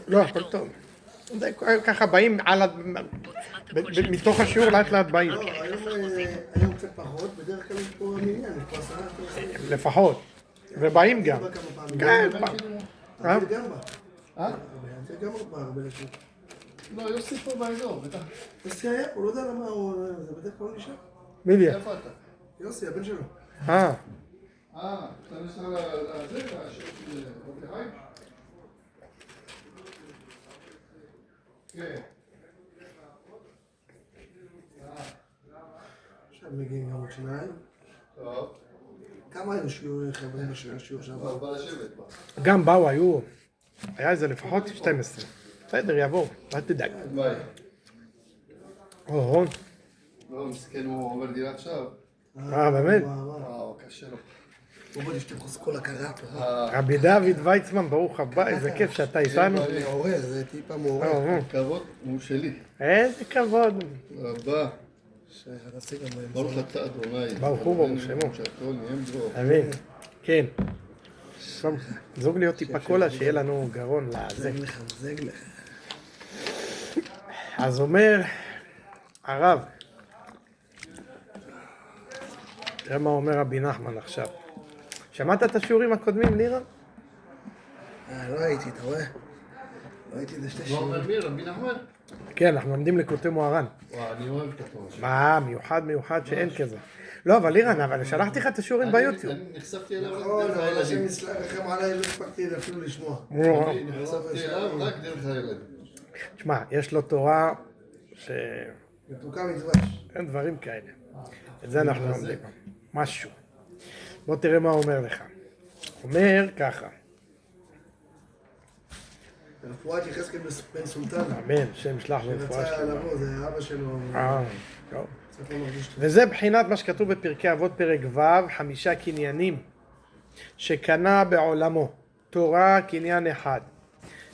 לא, הכל טוב. זה ככה באים מתוך השיעור לאט לאט באים. לא, היום קצת פחות, בדרך כלל יש פה מניין, יש פה 10 לפחות. ובאים גם. כן, פעם. זה גם בא. זה גם בא הרבה לשוק. לא, יוסי פה באזור, בטח. יוסי היה פה, לא יודע למה הוא... זה בדרך כלל נשאר. מי לי? איפה אתה? יוסי, הבן שלו. אתה נשאר לזה, לשוק של רוטריים? כן. עכשיו מגיעים גם עוד שניים. טוב. כמה היו שיעורי חברים בשיעור שעבר? בא לשבת בה. גם באו, היו... היה איזה לפחות 12. בסדר, יבואו, אל תדאג. ביי. רון. לא, מסכן, הוא עובר דירה עכשיו. באמת? קשה לו. בוא בוא נשתפוס כל הכרה פה. רבי דוד ויצמן, ברוך הבא, איזה כיף שאתה איתנו. מעורר, זה טיפה מעורר. כבוד הוא שלי. איזה כבוד. רבה. שתעשי גם בהם. ברוך אתה אדוני. ברוך הוא ברוך שמו. שהכל נהיה ברוך. אמן. כן. זוג לי עוד טיפה קולה, שיהיה לנו גרון לזה. מזג לך, מזג לך. אז אומר הרב, תראה מה אומר רבי נחמן עכשיו. שמעת את השיעורים הקודמים, לירה? לא הייתי, אתה רואה? לא הייתי, זה שתי מה שיעורים. אומר מי? רבי נחמן? כן, אנחנו לומדים לקוטי מוהר"ן. אני אוהב את התורה שלו. מה, מיוחד שאין כזה. לא, אבל לירן, אבל שלחתי לך את השיעורים ביוטיוב. אני נחשפתי אליו רק נכון, דרך אבל השם הילדים. יסלחכם עליי, לא הספקתי אפילו לשמוע. אני נחשפתי אליו רק דרך הילדים. תשמע, יש לו תורה שאין מתוקה מדבש. דברים כאלה. את זה אנחנו לומדים. משהו. בוא תראה מה הוא אומר לך. אומר ככה, רפואת יחזקאל בן סולטן. אמן, שם שלח לרפואה שרצה שלמה. לבוא, זה אבא שלו. טוב. קצת לא מרגיש טוב. וזה בחינת מה שכתוב בפרקי אבות פרק ו', 5 קניינים שקנה בעולמו, תורה קניין אחד.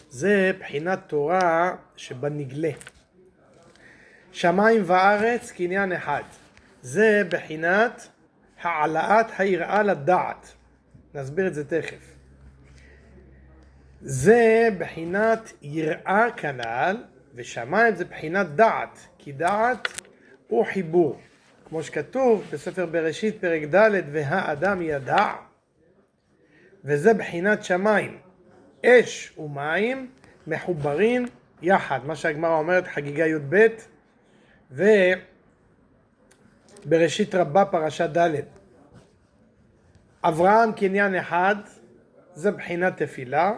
זה בחינת תורה שבנגלה. שמיים וארץ קניין אחד. זה בחינת העלאת היראה לדעת. נסביר את זה תכף. זה בחינת יראה כנ"ל, ושמיים זה בחינת דעת, כי דעת הוא חיבור. כמו שכתוב בספר בראשית פרק ד' והאדם ידע, וזה בחינת שמיים. אש ומים מחוברים יחד, מה שהגמרא אומרת חגיגה י"ב ובראשית רבה פרשה ד'. אברהם קניין אחד, זה בחינת תפילה.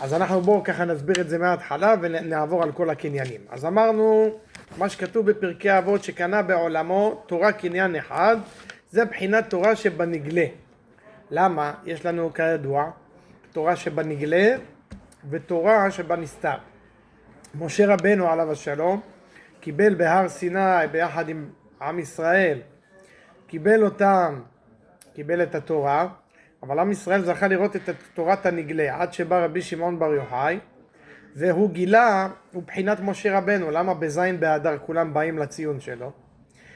אז אנחנו בואו ככה נסביר את זה מההתחלה ונעבור על כל הקניינים. אז אמרנו, מה שכתוב בפרקי אבות שקנה בעולמו תורה קניין אחד, זה בחינת תורה שבנגלה. למה? יש לנו כידוע תורה שבנגלה ותורה שבנסתר. משה רבנו עליו השלום קיבל בהר סיני ביחד עם עם ישראל, קיבל את התורה, אבל עם ישראל זכה לראות את תורת הנגלה עד שבא רבי שמעון בר יוחאי, והוא גילה, הוא בחינת משה רבנו. למה בזין באדר כולם באים לציון שלו?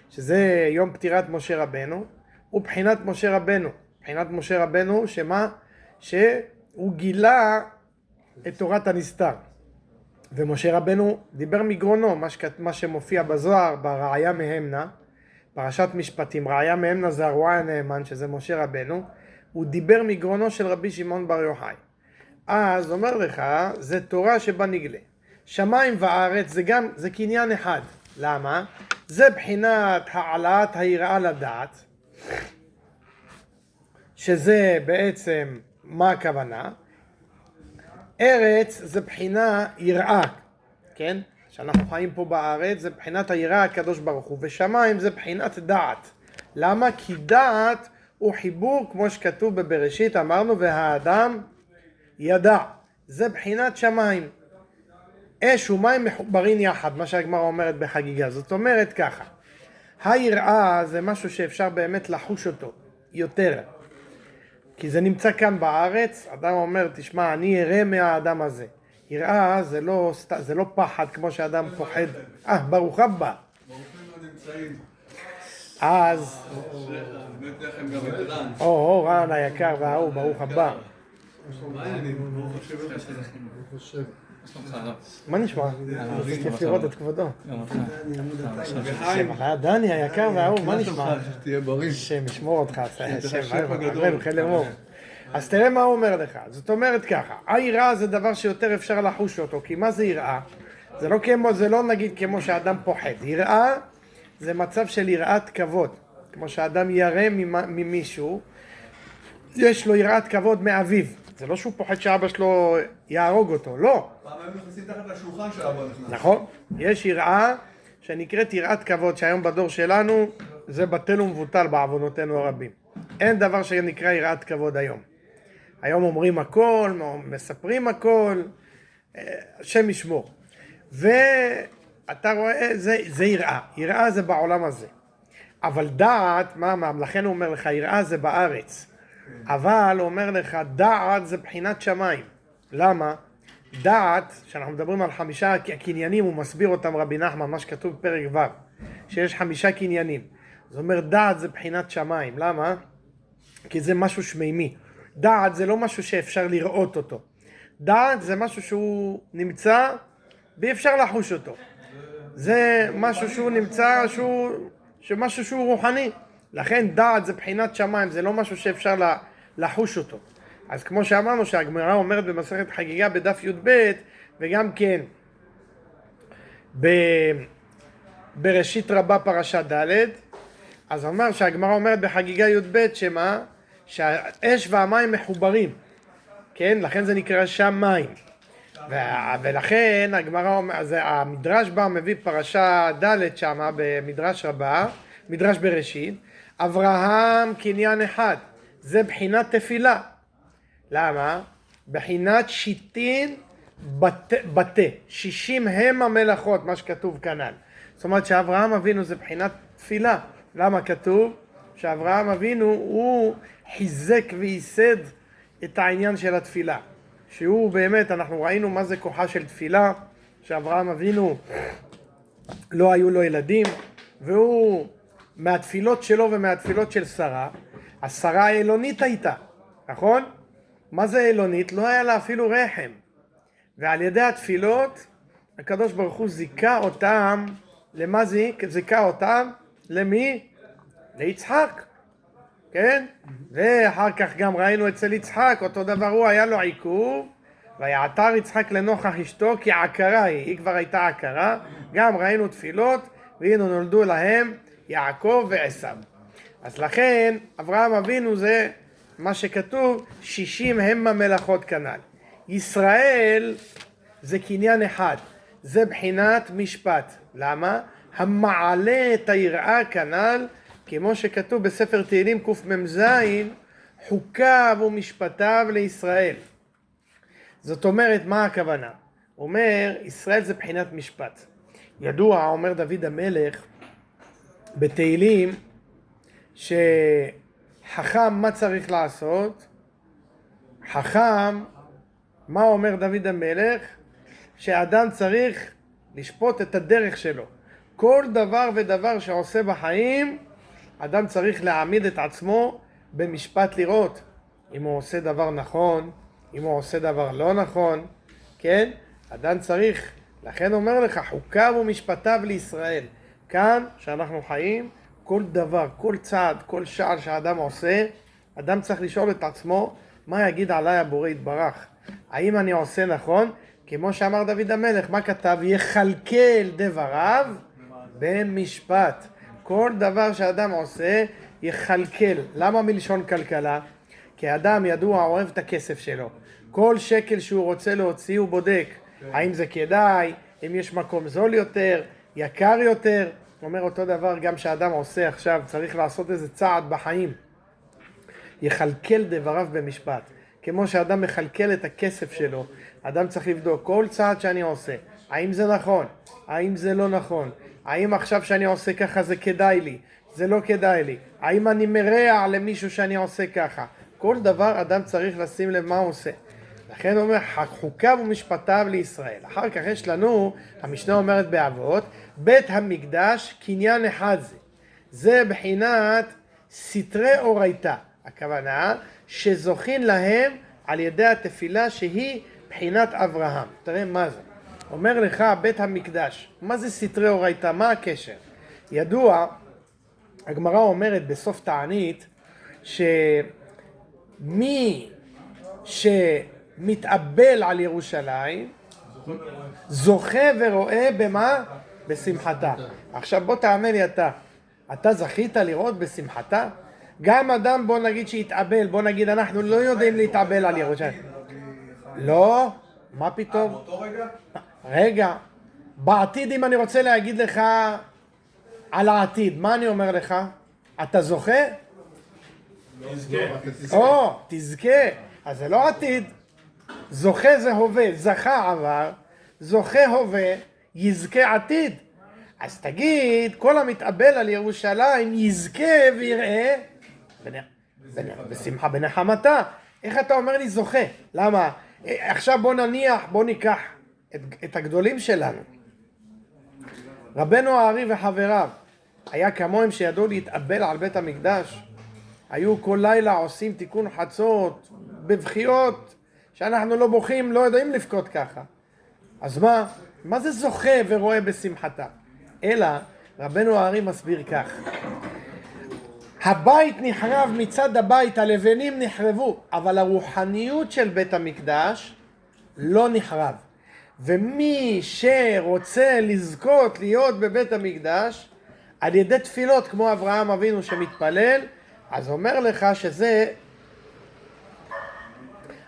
שזה יום פטירת משה רבנו, הוא בחינת משה רבנו. בחינת משה רבנו שמה? שהוא גילה את תורת הנסתר. ומשה רבנו דיבר מגרונו, מה שמופיע בזוהר בראיה מהמנה, פרשת משפטים, ראיה מהמנה זה הרועה הנאמן שזה משה רבנו, הוא דיבר מגרונו של רבי שמעון בר יוחאי. אז אומר לך, זה תורה שבנגלה. שמיים וארץ זה קניין אחד. למה? זה בחינת העלאת היראה לדעת, שזה בעצם מה הכוונה? ארץ זה בחינה יראה, כן? שאנחנו חיים פה בארץ זה בחינת היראה הקדוש ברוך הוא, ושמיים זה בחינת דעת. למה? כי דעת הוא חיבור כמו שכתוב בבראשית, אמרנו והאדם ידע, זה בחינת שמיים. אש ומים מחוברים יחד, מה שהגמרא אומרת בחגיגה. זאת אומרת ככה, היראה זה משהו שאפשר באמת לחוש אותו יותר, כי זה נמצא כאן בארץ. אדם אומר, תשמע, אני אראה מהאדם הזה. יראה זה לא פחד כמו שאדם פוחד. ברוך הבא. אז רן היקר והאהוב, ברוך הבא. הוא חושב. מה נשמע? זה כיף לראות את כבודו. דני עמוד התאים. שם, דני היקר והאהוב, מה נשמע? שתהיה בריא. השם ישמור אותך, השם שפע גדול. אמן, חיל אמור. אז תראה מה הוא אומר לך, זאת אומרת ככה, היראה זה דבר שיותר אפשר לחוש אותו, כי מה זה יראה? זה לא נגיד כמו שאדם פוחד, יראה זה מצב של יראת כבוד, כמו שאדם ירא ממישהו, יש לו יראת כבוד מאביו, זה לא שהוא פוחד שאבא שלו יהרוג אותו, לא. פעם הם נכנסים תחת לשולחן שאבא נכנס. נכון, יש יראה שנקראת יראת כבוד, שהיום בדור שלנו זה בטל ומבוטל בעוונותינו הרבים. אין דבר שנקרא יראת כבוד היום. היום אומרים הכל, מספרים הכל, השם ישמור. ואתה רואה, זה יראה, יראה זה בעולם הזה. אבל דעת, לכן הוא אומר לך, יראה זה בארץ. אבל הוא אומר לך, דעת זה בחינת שמיים. למה? דעת, שאנחנו מדברים על 5 קניינים, הוא מסביר אותם רבי נחמן, מה שכתוב בפרק ו', שיש 5 קניינים. זאת אומרת, דעת זה בחינת שמיים. למה? כי זה משהו שמימי. דעת זה לא משהו שאפשר לראות אותו. דעת זה משהו שהוא נמצא ואי אפשר לחוש אותו. זה משהו שהוא נמצא, משהו שהוא רוחני. לכן דעת זה בחינת שמיים, זה לא משהו שאפשר לחוש אותו. אז כמו שאמרנו שהגמרא אומרת במסכת חגיגה בדף י"ב, וגם כן בראשית רבה פרשה ד', אז אומר שהגמרא אומרת בחגיגה י"ב שמה? שהאש והמים מחוברים, כן? לכן זה נקרא שמיים. ולכן הגמרא, המדרש בה מביא פרשה ד' שמה במדרש רבה, מדרש בראשית, אברהם קניין אחד, זה בחינת תפילה. למה? בחינת שיטין בתה, 60 הם המלאכות, מה שכתוב כנ"ל. זאת אומרת שאברהם אבינו זה בחינת תפילה. למה כתוב? שאברהם אבינו הוא חיזק וייסד את העניין של התפילה. שהוא באמת, אנחנו ראינו מה זה כוחה של תפילה, שאברהם אבינו לא היו לו ילדים, והוא מהתפילות שלו ומהתפילות של שרה, השרה האלונית הייתה, נכון? מה זה אלונית? לא היה לה אפילו רחם. ועל ידי התפילות, הקדוש ברוך הוא זיכה אותם, למה זיכה אותם? למי? ליצחק, כן? ואחר כך גם ראינו אצל יצחק, אותו דבר הוא, היה לו עיכוב, ויעתר יצחק לנוכח אשתו, כי עקרה היא כבר הייתה עקרה, גם ראינו תפילות, והנה נולדו להם יעקב ועשיו. אז לכן, אברהם אבינו זה מה שכתוב, 60 הם המלאכות כנ"ל. ישראל זה קניין אחד, זה בחינת משפט. למה? המעלה את היראה כנ"ל, כמו שכתוב בספר תהילים קמ"ז, חוקיו ומשפטיו לישראל. זאת אומרת, מה הכוונה? אומר, ישראל זה בחינת משפט. ידוע, אומר דוד המלך בתהילים, שחכם מה צריך לעשות? חכם, מה אומר דוד המלך? שאדם צריך לשפוט את הדרך שלו. כל דבר ודבר שעושה בחיים, אדם צריך להעמיד את עצמו במשפט לראות אם הוא עושה דבר נכון, אם הוא עושה דבר לא נכון, כן? אדם צריך, לכן אומר לך, חוקיו ומשפטיו לישראל. כאן, שאנחנו חיים, כל דבר, כל צעד, כל שעל שהאדם עושה, אדם צריך לשאול את עצמו, מה יגיד עליי הבורא יתברך? האם אני עושה נכון? כמו שאמר דוד המלך, מה כתב? יכלכל דבריו במשפט. כל דבר שאדם עושה, יכלכל. למה מלשון כלכלה? כי אדם ידוע אוהב את הכסף שלו. כל שקל שהוא רוצה להוציא הוא בודק. האם זה כדאי, אם יש מקום זול יותר, יקר יותר. אומר אותו דבר גם שאדם עושה עכשיו, צריך לעשות איזה צעד בחיים. יכלכל דבריו במשפט. כמו שאדם מכלכל את הכסף שלו, אדם צריך לבדוק כל צעד שאני עושה. האם זה נכון? האם זה לא נכון? האם עכשיו שאני עושה ככה זה כדאי לי? זה לא כדאי לי? האם אני מרע למישהו שאני עושה ככה? כל דבר אדם צריך לשים לב מה הוא עושה. לכן הוא אומר, חוקיו ומשפטיו לישראל. אחר כך יש לנו, המשנה אומרת באבות, בית המקדש קניין אחד זה. זה בחינת סתרי אורייתא. הכוונה שזוכין להם על ידי התפילה שהיא בחינת אברהם. תראה מה זה. אומר לך בית המקדש, מה זה סתרי אורייתא? מה הקשר? ידוע, הגמרא אומרת בסוף תענית, שמי שמתאבל על ירושלים, זוכה ורואה במה? בשמחתה. עכשיו בוא תענה לי אתה זכית לראות בשמחתה? גם אדם בוא נגיד שהתאבל, בוא נגיד אנחנו לא יודעים להתאבל על ירושלים. לא, מה פתאום? באותו רגע? רגע, בעתיד אם אני רוצה להגיד לך על העתיד, מה אני אומר לך? אתה זוכה? או, תזכה. אז זה לא עתיד. זוכה זה הווה, זכה עבר, זוכה הווה, יזכה עתיד. אז תגיד, כל המתאבל על ירושלים יזכה ויראה בשמחה בנחמתה. איך אתה אומר לי זוכה? למה? עכשיו בוא ניקח את הגדולים שלנו. רבנו הארי וחבריו, היה כמוהם שידעו להתאבל על בית המקדש. היו כל לילה עושים תיקון חצות, בבכיות, שאנחנו לא בוכים, לא יודעים לבכות ככה. אז מה זה זוכה ורואה בשמחתה? אלא, רבנו הארי מסביר כך. הבית נחרב מצד הבית, הלבנים נחרבו, אבל הרוחניות של בית המקדש לא נחרב. ומי שרוצה לזכות להיות בבית המקדש, על ידי תפילות כמו אברהם אבינו שמתפלל, אז אומר לך שזה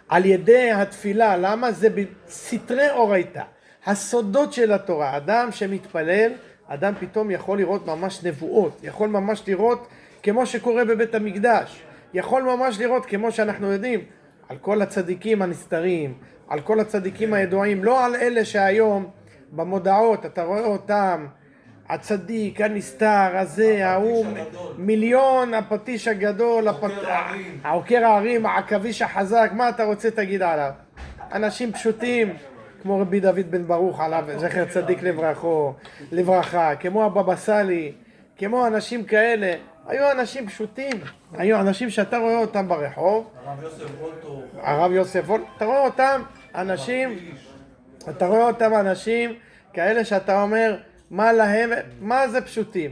על ידי התפילה. למה? זה בסתרי אורייתא, הסודות של התורה. אדם שמתפלל, אדם פתאום יכול לראות ממש נבואות, יכול ממש לראות כמו שקורה בבית המקדש, יכול ממש לראות כמו שאנחנו יודעים על כל הצדיקים הנסתרים, על כל הצדיקים הידועים, לא על אלה שהיום במודעות אתה רואה אותם, הצדיק, הנסתר, הזה, ההוא, מיליון, הפטיש הגדול, העוקר הערים, העכביש החזק, מה אתה רוצה תגיד עליו? אנשים פשוטים, כמו רבי דוד בן ברוך עליו, זכר צדיק לברכה, כמו הבבא סאלי, כמו אנשים כאלה, היו אנשים פשוטים, היו אנשים שאתה רואה אותם ברחוב, הרב יוסף וולטו, אתה רואה אותם אנשים כאלה שאתה אומר, מה להם, מה זה פשוטים?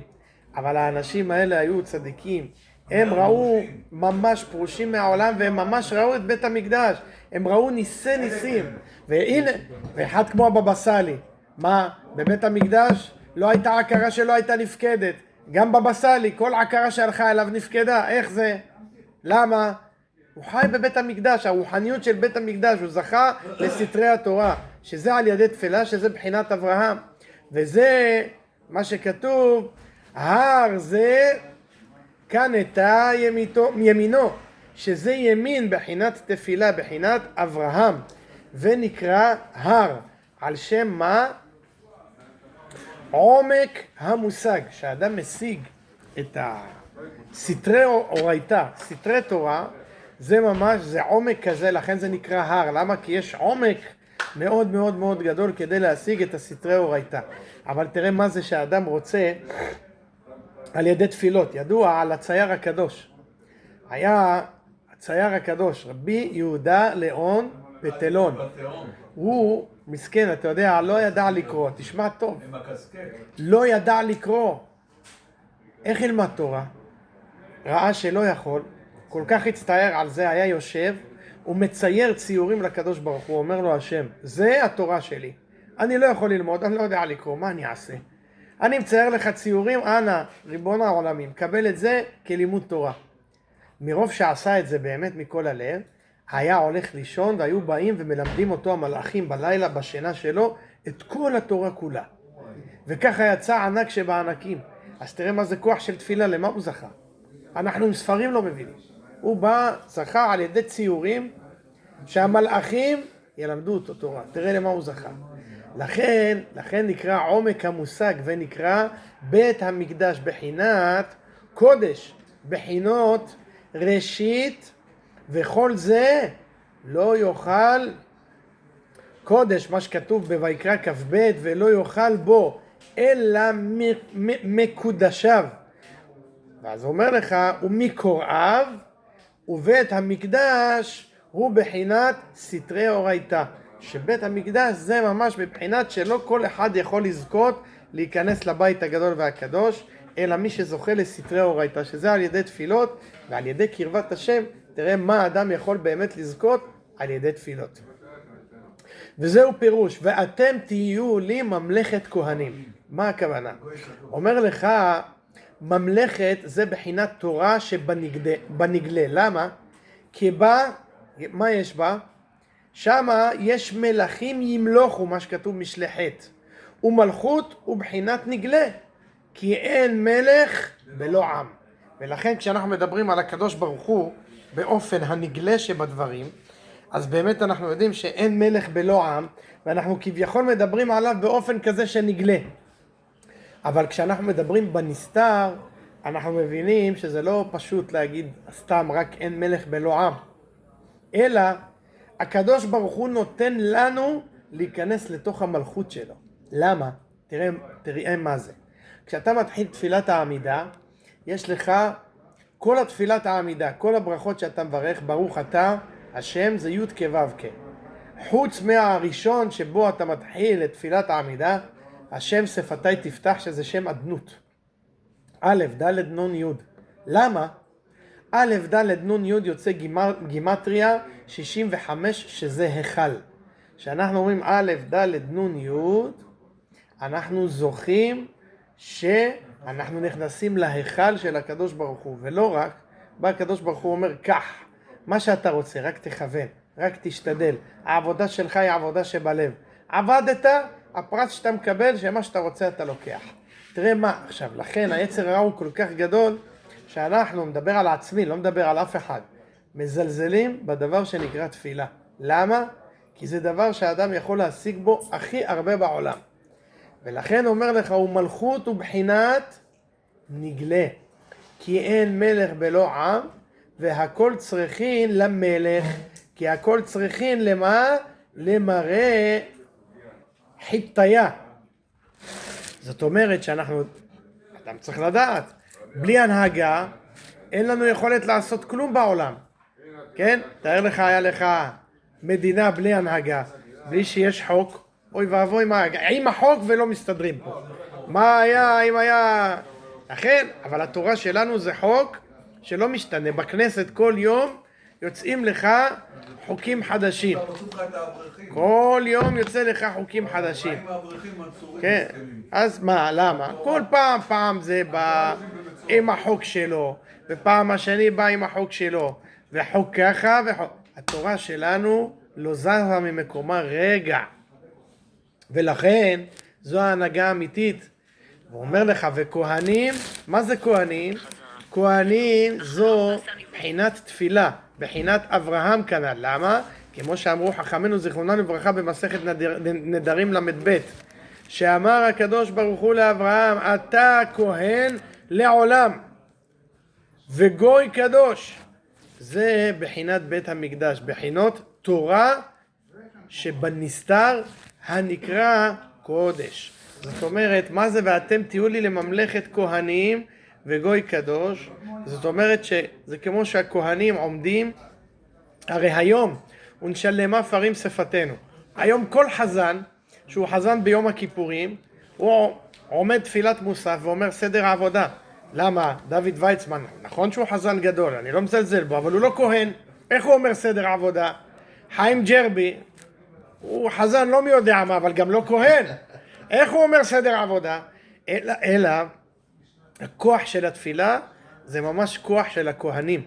אבל האנשים האלה היו צדיקים, הם ראו ממש פרושים מהעולם, והם ממש ראו את בית המקדש, הם ראו ניסים, והנה, ואחד כמו הבבא סאלי, מה, בבית המקדש לא הייתה עקרה שלא הייתה נפקדת, גם בבא סאלי, כל עקרה שהלכה אליו נפקדה, איך זה? למה? הוא חי בבית המקדש, הרוחניות של בית המקדש, הוא זכה לסתרי התורה, שזה על ידי תפילה, שזה בחינת אברהם. וזה מה שכתוב, הר זה כאן הייתה ימינו, שזה ימין בחינת תפילה, בחינת אברהם, ונקרא הר, על שם מה? עומק המושג, שהאדם משיג את הסתרי אורייתא, סתרי תורה, זה ממש, זה עומק כזה, לכן זה נקרא הר. למה? כי יש עומק מאוד מאוד מאוד גדול כדי להשיג את הסתרי אורייתא. אבל תראה מה זה שהאדם רוצה על ידי תפילות. ידוע על הצייר הקדוש. היה הצייר הקדוש, רבי יהודה ליאון פטלון. הוא מסכן, אתה יודע, לא ידע לקרוא, תשמע טוב. לא ידע לקרוא. איך ילמד תורה? ראה שלא יכול, כל כך הצטער על זה, היה יושב, הוא מצייר ציורים לקדוש ברוך הוא, אומר לו השם, זה התורה שלי. אני לא יכול ללמוד, אני לא יודע לקרוא, מה אני אעשה? אני מצייר לך ציורים, אנא, ריבון העולמים, קבל את זה כלימוד תורה. מרוב שעשה את זה באמת מכל הלב, היה הולך לישון והיו באים ומלמדים אותו המלאכים בלילה בשינה שלו את כל התורה כולה. וככה יצא ענק שבענקים. אז תראה מה זה כוח של תפילה, למה הוא זכה? אנחנו עם ספרים לא מבינים. הוא בא, זכה על ידי ציורים שהמלאכים ילמדו אותו תורה. תראה למה הוא זכה. לכן נקרא עומק המושג ונקרא בית המקדש, בחינת קודש, בחינות ראשית, וכל זה לא יאכל קודש, מה שכתוב בויקרא כ"ב, ולא יאכל בו אלא מקודשיו. ואז אומר לך, ומקוראיו, ובית המקדש הוא בחינת סתרי אורייתא, שבית המקדש זה ממש בבחינת שלא כל אחד יכול לזכות להיכנס לבית הגדול והקדוש, אלא מי שזוכה לסתרי אורייתא, שזה על ידי תפילות ועל ידי קרבת השם. תראה מה האדם יכול באמת לזכות על ידי תפילות. וזהו פירוש, ואתם תהיו לי ממלכת כהנים. מה הכוונה? אומר לך, ממלכת זה בחינת תורה שבנגלה. למה? כי בה, מה יש בה? שמה יש מלכים ימלוכו, מה שכתוב משלי ח', ומלכות הוא בחינת נגלה, כי אין מלך בלא עם. ולכן כשאנחנו מדברים על הקדוש ברוך הוא באופן הנגלה שבדברים, אז באמת אנחנו יודעים שאין מלך בלא עם, ואנחנו כביכול מדברים עליו באופן כזה שנגלה. אבל כשאנחנו מדברים בנסתר, אנחנו מבינים שזה לא פשוט להגיד סתם רק אין מלך בלא עם, אלא הקדוש ברוך הוא נותן לנו להיכנס לתוך המלכות שלו. למה? תראה מה זה. כשאתה מתחיל תפילת העמידה, יש לך כל התפילת העמידה, כל הברכות שאתה מברך, ברוך אתה השם, זה י' כ' ו' כ'. חוץ מהראשון שבו אתה מתחיל את תפילת העמידה, השם שפתי תפתח, שזה שם אדנות. א', ד', נ', י'. למה? א', ד', נ', י' יוצא גימטריה 65, שזה היכל. כשאנחנו אומרים א', ד', נ', י', אנחנו זוכים שאנחנו נכנסים להיכל של הקדוש ברוך הוא. ולא רק, בא הקדוש ברוך הוא אומר, קח מה שאתה רוצה, רק תכוון, רק תשתדל. העבודה שלך היא עבודה שבלב. עבדת, הפרס שאתה מקבל, שמה שאתה רוצה אתה לוקח. תראה מה, עכשיו, לכן היצר הרע הוא כל כך גדול, שאנחנו מדבר על עצמי, לא מדבר על אף אחד. מזלזלים בדבר שנקרא תפילה. למה? כי זה דבר שהאדם יכול להשיג בו הכי הרבה בעולם. ולכן אומר לך, הוא מלכות ובחינת נגלה. כי אין מלך בלא עם, והכל צריכין למלך. כי הכל צריכין למה? למראה חיטיה. זאת אומרת שאנחנו, אדם צריך לדעת, בלי הנהגה, אין לנו יכולת לעשות כלום בעולם. כן? תאר לך, היה לך מדינה בלי הנהגה, בלי שיש חוק, אוי ואבוי מה, עם החוק ולא מסתדרים פה. מה היה, אם היה... לכן, אבל התורה שלנו זה חוק שלא משתנה. בכנסת כל יום יוצאים לך חוקים חדשים. כל יום יוצא לך חוקים חדשים. כן, אז מה, למה? כל פעם זה בא עם החוק שלו, ופעם השני בא עם החוק שלו, וחוק ככה, התורה שלנו לא זזה ממקומה רגע. ולכן זו ההנהגה האמיתית. הוא אומר לך, וכהנים, מה זה כהנים? כהנים זו בחינת תפילה, בחינת אברהם כנ"ל. למה? כמו שאמרו חכמינו זיכרונם לברכה במסכת נדרים ל"ב, שאמר הקדוש ברוך הוא לאברהם, אתה כהן לעולם וגוי קדוש. זה בחינת בית המקדש, בחינות תורה שבנסתר הנקרא קודש. זאת אומרת, מה זה ואתם תהיו לי לממלכת כהנים וגוי קדוש? זאת אומרת שזה כמו שהכהנים עומדים, הרי היום ונשלמה פרים שפתנו. היום כל חזן, שהוא חזן ביום הכיפורים, הוא עומד תפילת מוסף ואומר סדר העבודה. למה? דוד ויצמן, נכון שהוא חזן גדול, אני לא מזלזל בו, אבל הוא לא כהן. איך הוא אומר סדר העבודה? חיים ג'רבי, הוא חזן לא מי יודע מה, אבל גם לא כהן. איך הוא אומר סדר עבודה? אלא הכוח של התפילה זה ממש כוח של הכהנים.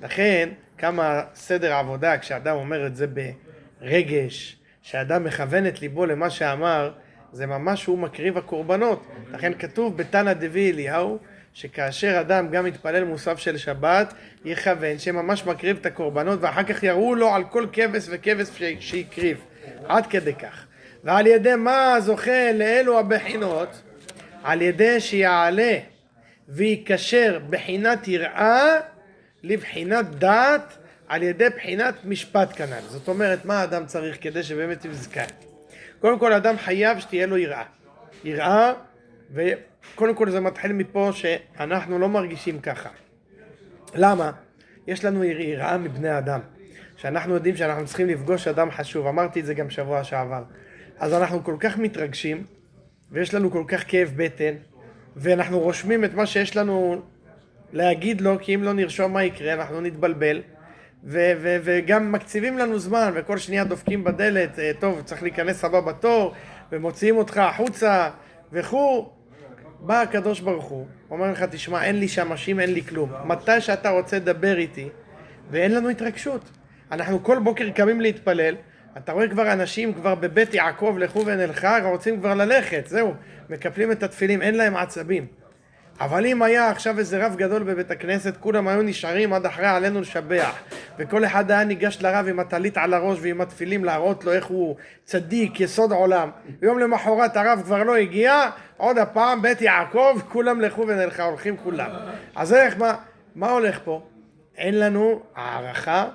לכן כמה סדר עבודה, כשאדם אומר את זה ברגש, שאדם מכוון את ליבו למה שאמר, זה ממש הוא מקריב הקורבנות. לכן כתוב בתנא דבי אליהו, שכאשר אדם גם מתפלל מוסף של שבת, יכוון שממש מקריב את הקורבנות, ואחר כך יראו לו על כל כבש וכבש שיקריב. עד כדי כך. ועל ידי מה זוכה לאלו הבחינות? על ידי שיעלה ויקשר בחינת יראה לבחינת דעת, על ידי בחינת משפט כנ"ל. זאת אומרת, מה האדם צריך כדי שבאמת יזכה? קודם כל, האדם חייב שתהיה לו יראה. יראה, וקודם כל זה מתחיל מפה שאנחנו לא מרגישים ככה. למה? יש לנו יראה מבני אדם. שאנחנו יודעים שאנחנו צריכים לפגוש אדם חשוב, אמרתי את זה גם שבוע שעבר. אז אנחנו כל כך מתרגשים, ויש לנו כל כך כאב בטן, ואנחנו רושמים את מה שיש לנו להגיד לו, כי אם לא נרשום מה יקרה, אנחנו נתבלבל, וגם מקציבים לנו זמן, וכל שנייה דופקים בדלת, טוב, צריך להיכנס הבא בתור, ומוציאים אותך החוצה, וכו'. בא הקדוש ברוך הוא, אומר לך, תשמע, אין לי שמשים, אין לי כלום. מתי שאתה רוצה לדבר איתי, ואין לנו התרגשות. אנחנו כל בוקר קמים להתפלל, אתה רואה כבר אנשים כבר בבית יעקב לכו ונלכה, רוצים כבר ללכת, זהו, מקפלים את התפילים, אין להם עצבים. אבל אם היה עכשיו איזה רב גדול בבית הכנסת, כולם היו נשארים עד אחרי עלינו לשבח, וכל אחד היה ניגש לרב עם הטלית על הראש ועם התפילים להראות לו איך הוא צדיק, יסוד עולם. ויום למחרת הרב כבר לא הגיע, עוד הפעם בית יעקב, כולם לכו ונלכה, הולכים כולם. אז איך, מה הולך פה? אין לנו הערכה,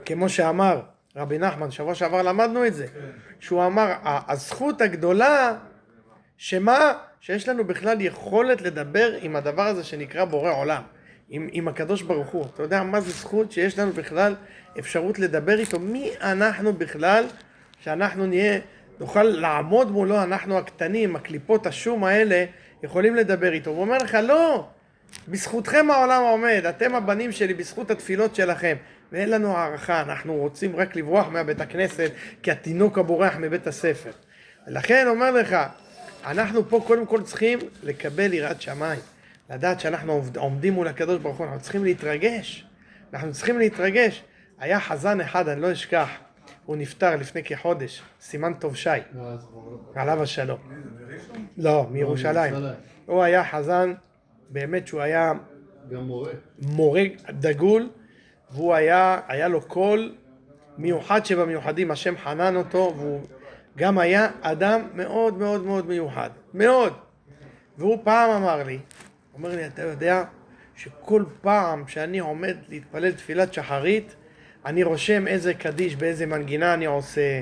כמו שאמר רבי נחמן, שבוע שעבר למדנו את זה, שהוא אמר, הזכות הגדולה, שמה? שיש לנו בכלל יכולת לדבר עם הדבר הזה שנקרא בורא עולם, עם הקדוש ברוך הוא. אתה יודע מה זה זכות שיש לנו בכלל אפשרות לדבר איתו? מי אנחנו בכלל שאנחנו נוכל לעמוד מולו, אנחנו הקטנים, הקליפות השום האלה, יכולים לדבר איתו. הוא אומר לך, לא, בזכותכם העולם עומד, אתם הבנים שלי, בזכות התפילות שלכם. ואין לנו הערכה, אנחנו רוצים רק לברוח מהבית הכנסת, כי התינוק הבורח מבית הספר. לכן אומר לך, אנחנו פה קודם כל צריכים לקבל יראת שמיים, לדעת שאנחנו עומדים מול הקדוש ברוך הוא, אנחנו צריכים להתרגש, היה חזן אחד, אני לא אשכח, הוא נפטר לפני כחודש, סימן טוב שי, עליו השלום. לא, מירושלים. הוא היה חזן, באמת שהוא היה גם מורה דגול, והוא היה לו קול מיוחד שבמיוחדים, השם חנן אותו, והוא גם היה אדם מאוד מאוד מאוד מיוחד, מאוד. והוא פעם אמר לי, אתה יודע שכל פעם שאני עומד להתפלל תפילת שחרית, אני רושם איזה קדיש באיזה מנגינה אני עושה,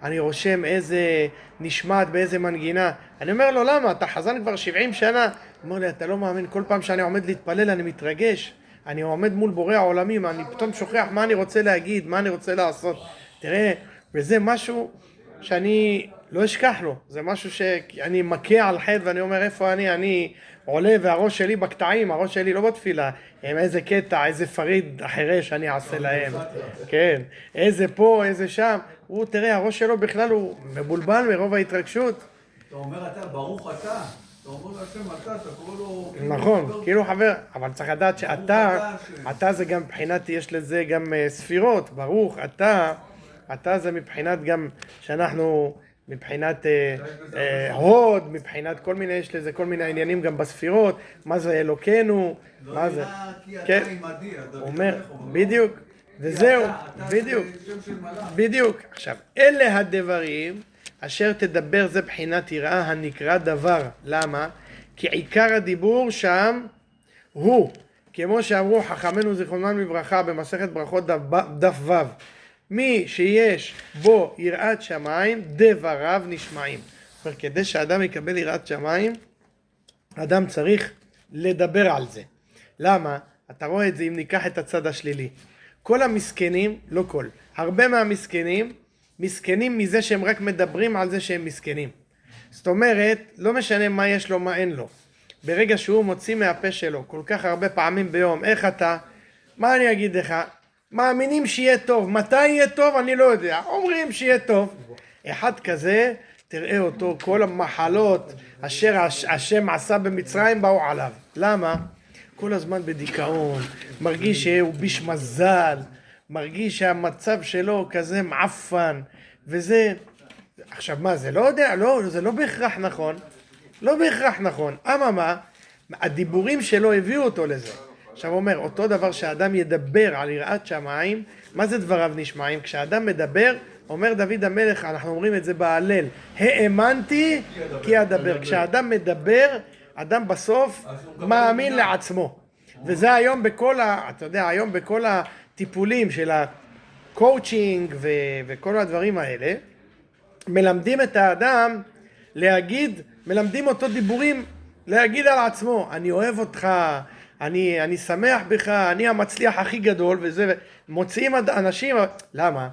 אני רושם איזה נשמעת באיזה מנגינה. אני אומר לו, למה? אתה חזן כבר 70 שנה. הוא אומר לי, אתה לא מאמין, כל פעם שאני עומד להתפלל אני מתרגש, אני עומד מול בורא העולמים, אני פתאום שוכח מה אני רוצה להגיד, מה אני רוצה לעשות. תראה, וזה משהו שאני לא אשכח לו, זה משהו שאני מכה על חטא ואני אומר איפה אני עולה והראש שלי בקטעים, הראש שלי לא בתפילה, עם איזה קטע, איזה פריד אחרי שאני אעשה להם, כן, איזה פה, איזה שם, הוא תראה, הראש שלו בכלל הוא מבולבל מרוב ההתרגשות. אתה אומר אתה, ברוך אתה אומר להשם אתה קורא לו... נכון, כאילו חבר, אבל צריך לדעת שאתה זה גם מבחינת, יש לזה גם ספירות, ברוך אתה זה מבחינת גם שאנחנו, מבחינת הוד, מבחינת כל מיני, יש לזה כל מיני עניינים גם בספירות, מה זה אלוקינו, מה זה, כן, הוא אומר, בדיוק, וזהו, בדיוק, עכשיו, אלה הדברים אשר תדבר זה בחינת יראה הנקרא דבר, למה? כי עיקר הדיבור שם הוא, כמו שאמרו חכמינו זיכרונם לברכה במסכת ברכות דף ו', מי שיש בו יראת שמיים, דבריו נשמעים. זאת אומרת, כדי שאדם יקבל יראת שמיים, אדם צריך לדבר על זה. למה? אתה רואה את זה אם ניקח את הצד השלילי. כל המסכנים, לא כל, הרבה מהמסכנים, מסכנים מזה שהם רק מדברים על זה שהם מסכנים. זאת אומרת, לא משנה מה יש לו, מה אין לו. ברגע שהוא מוציא מהפה שלו, כל כך הרבה פעמים ביום, איך אתה? מה אני אגיד לך? מאמינים שיהיה טוב, מתי יהיה טוב אני לא יודע, אומרים שיהיה טוב. אחד כזה, תראה אותו, כל המחלות אשר השם עשה במצרים באו עליו. למה? כל הזמן בדיכאון, מרגיש שהוא ביש מזל, מרגיש שהמצב שלו כזה מעפן, וזה, עכשיו מה זה, לא יודע, לא, זה לא בהכרח נכון, לא בהכרח נכון, מה? הדיבורים שלו הביאו אותו לזה. עכשיו אומר, אותו דבר שהאדם ידבר על יראת שמיים, מה זה דבריו נשמעים? כשאדם מדבר, אומר דוד המלך, אנחנו אומרים את זה בהלל, האמנתי כי אדבר. כשאדם מדבר, אדם בסוף מאמין לעצמו. וזה היום בכל אתה יודע, היום בכל הטיפולים של הקואוצ'ינג וכל הדברים האלה, מלמדים את האדם להגיד, מלמדים אותו דיבורים, להגיד על עצמו, אני אוהב אותך, אני שמח בך, אני המצליח הכי גדול, וזה, מוציאים אנשים, למה?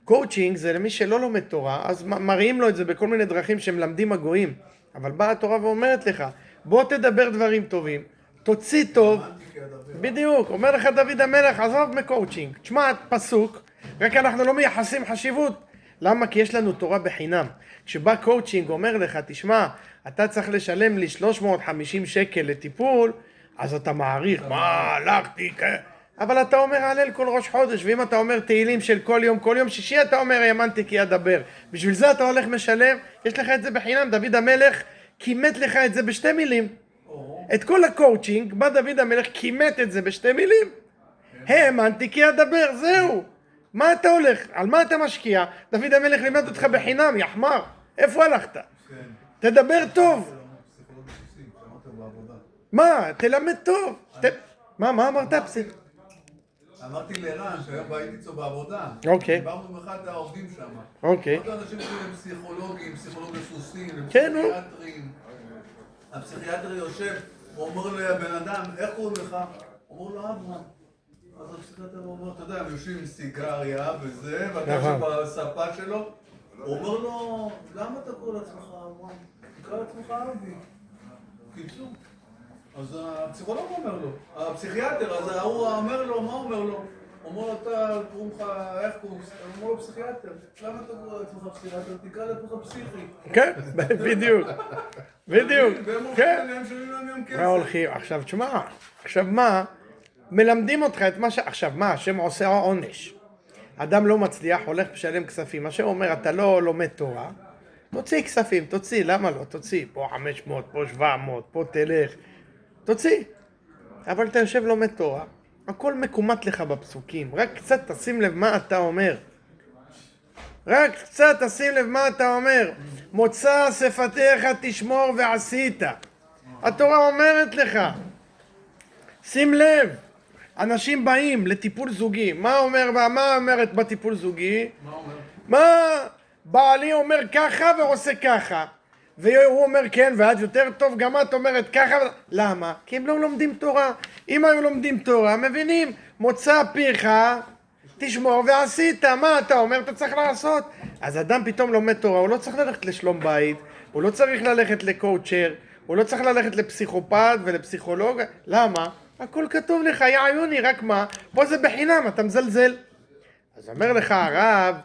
קואוצ'ינג זה למי שלא לומד תורה, אז מראים לו את זה בכל מיני דרכים שמלמדים הגויים, אבל באה התורה ואומרת לך, בוא תדבר דברים טובים, תוציא טוב, בדיוק, אומר לך דוד המלך, עזוב מקואוצ'ינג, תשמע פסוק, רק אנחנו לא מייחסים חשיבות, למה? כי יש לנו תורה בחינם, כשבא קואוצ'ינג אומר לך, תשמע, אתה צריך לשלם לי 350 שקל לטיפול, אז אתה מעריך, מה, הלכתי, אבל אתה אומר הלל כל ראש חודש, ואם אתה אומר תהילים של כל יום שישי אתה אומר האמנתי כי אדבר, בשביל זה אתה הולך משלם, יש לך את זה בחינם, דוד המלך כימת לך את זה בשתי מילים, את כל הקואוצ'ינג, בא דוד המלך כימת את זה בשתי מילים, האמנתי כי אדבר, זהו, מה אתה הולך, על מה אתה משקיע, דוד המלך לימד אותך בחינם, יחמר, איפה הלכת? תדבר טוב, מה, תלמד טוב, מה אמרת? אמרתי לערן שהיום הייתי איתו בעבודה. אוקיי. דיברנו עם אחד העובדים שם. אוקיי. עוד אנשים שהם פסיכולוגים, פסיכולוגים סוסים, כן, נו. פסיכיאטרים. הפסיכיאטר יושב, הוא אומר לבן אדם, איך קוראים לך? הוא אומר לו אברהם. אז הפסיכיאטר אומר, אתה יודע, הם יושבים עם סיגריה וזה, ואתה יושב בספה שלו. הוא אומר לו, למה אתה קורא לעצמך אברהם? תקרא לעצמך אבי. קיצור. אז הפסיכולוג אומר לו, הפסיכיאטר, אז הוא אומר לו, מה אומר לו? הוא אומר לו, אתה קוראים לך, איך קוראים? הוא אומר לו פסיכיאטר, למה אתה קורא לעצמך פסיכיאטר? תקרא לעצמך פסיכי. כן, בדיוק, כן. והם שומעים להם כסף. והולכים, עכשיו תשמע, עכשיו מה, מלמדים אותך את מה עכשיו מה, השם עושה עונש. אדם לא מצליח, הולך לשלם כספים, השם אומר, אתה לא לומד תורה, תוציא כספים, תוציא, למה לא? תוציא, פה 500, פה 700, פה תלך. תוציא, אבל אתה יושב לומד תורה, הכל מקומט לך בפסוקים, רק קצת תשים לב מה אתה אומר, רק קצת תשים לב מה אתה אומר, מוצא שפתיך תשמור ועשית, התורה אומרת לך, שים לב, אנשים באים לטיפול זוגי, מה אומרת בטיפול זוגי? מה בעלי אומר ככה ועושה ככה, והוא אומר כן, ואת יותר טוב, גם את אומרת ככה, למה? כי הם לא לומדים תורה. אם היו לומדים תורה, מבינים, מוצא פיך, תשמור ועשית, מה אתה אומר, אתה צריך לעשות. אז אדם פתאום לומד תורה, הוא לא צריך ללכת לשלום בית, הוא לא צריך ללכת לקואוצ'ר, הוא לא צריך ללכת לפסיכופת ולפסיכולוג, למה? הכל כתוב לך, יא עיוני, רק מה? פה זה בחינם, אתה מזלזל. אז אומר לך הרב,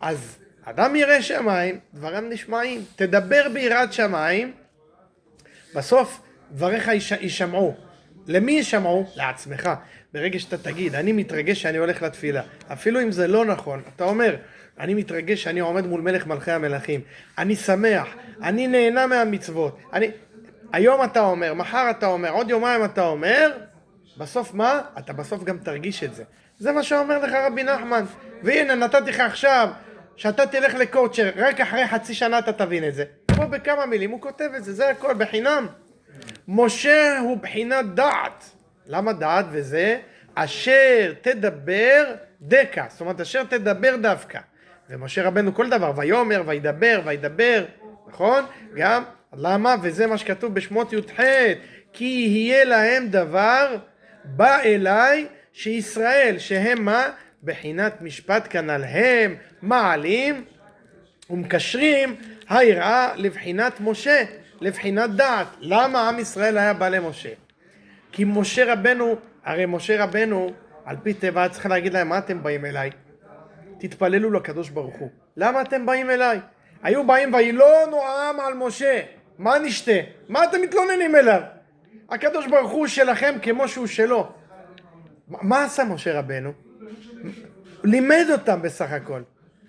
אז אדם ירא שמיים, דבריהם נשמעים. תדבר ביראת שמיים, בסוף דבריך יישמעו. למי יישמעו? לעצמך. ברגע שאתה תגיד, אני מתרגש שאני הולך לתפילה, אפילו אם זה לא נכון, אתה אומר, אני מתרגש שאני עומד מול מלך מלכי המלכים, אני שמח, אני נהנה מהמצוות, היום אתה אומר, מחר אתה אומר, עוד יומיים אתה אומר, בסוף מה? אתה בסוף גם תרגיש את זה. זה מה שאומר לך רבי נחמן. והנה נתתי לך עכשיו, שאתה תלך לקואוצ'ר, רק אחרי חצי שנה אתה תבין את זה. פה בכמה מילים הוא כותב את זה, זה הכל בחינם. משה הוא בחינת דעת. למה דעת? וזה אשר תדבר דקה, זאת אומרת אשר תדבר דווקא. ומשה רבנו כל דבר, ויאמר, וידבר, נכון? גם, למה? וזה מה שכתוב בשמות י"ח, כי יהיה להם דבר, בא אליי, שישראל, שהם מה? בחינת משפט כנ"ל, הם מעלים ומקשרים היראה לבחינת משה, לבחינת דעת. למה עם ישראל היה בא למשה? כי משה רבנו, הרי משה רבנו, על פי טבע צריך להגיד להם, מה אתם באים אליי? תתפללו לקדוש ברוך הוא. למה אתם באים אליי? היו באים וילונו העם על משה. מה נשתה? מה אתם מתלוננים אליו? הקדוש ברוך הוא שלכם כמו שהוא שלו. מה עשה משה רבנו? לימד אותם בסך הכל.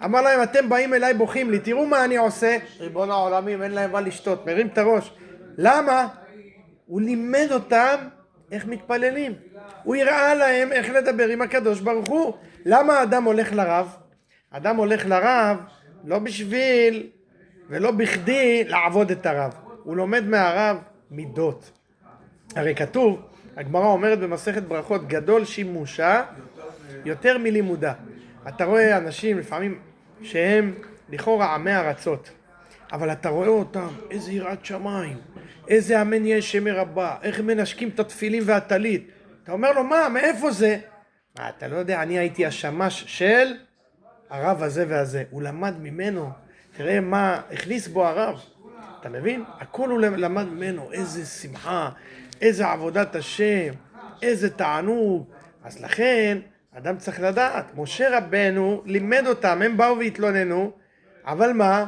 אמר להם, אתם באים אליי בוכים לי, תראו מה אני עושה. ריבון העולמים, אין להם מה לשתות, מרים את הראש. למה? הוא לימד אותם איך מתפללים. הוא הראה להם איך לדבר עם הקדוש ברוך הוא. למה האדם הולך לרב? אדם הולך לרב לא בשביל ולא בכדי לעבוד את הרב. הוא לומד מהרב מידות. הרי כתוב, הגמרא אומרת במסכת ברכות, גדול שימושה יותר מלימודה. אתה רואה אנשים לפעמים שהם לכאורה עמי ארצות. אבל אתה רואה אותם, איזה יראת שמיים, איזה אמן יש שמר רבה, איך הם מנשקים את התפילים והטלית. אתה אומר לו, מה, מאיפה זה? מה, אתה לא יודע, אני הייתי השמש של הרב הזה והזה. הוא למד ממנו, תראה מה הכניס בו הרב. אתה מבין? הכל הוא למד ממנו, איזה שמחה, איזה עבודת השם, איזה תענוג. אז לכן, אדם צריך לדעת, משה רבנו לימד אותם, הם באו והתלוננו, אבל מה?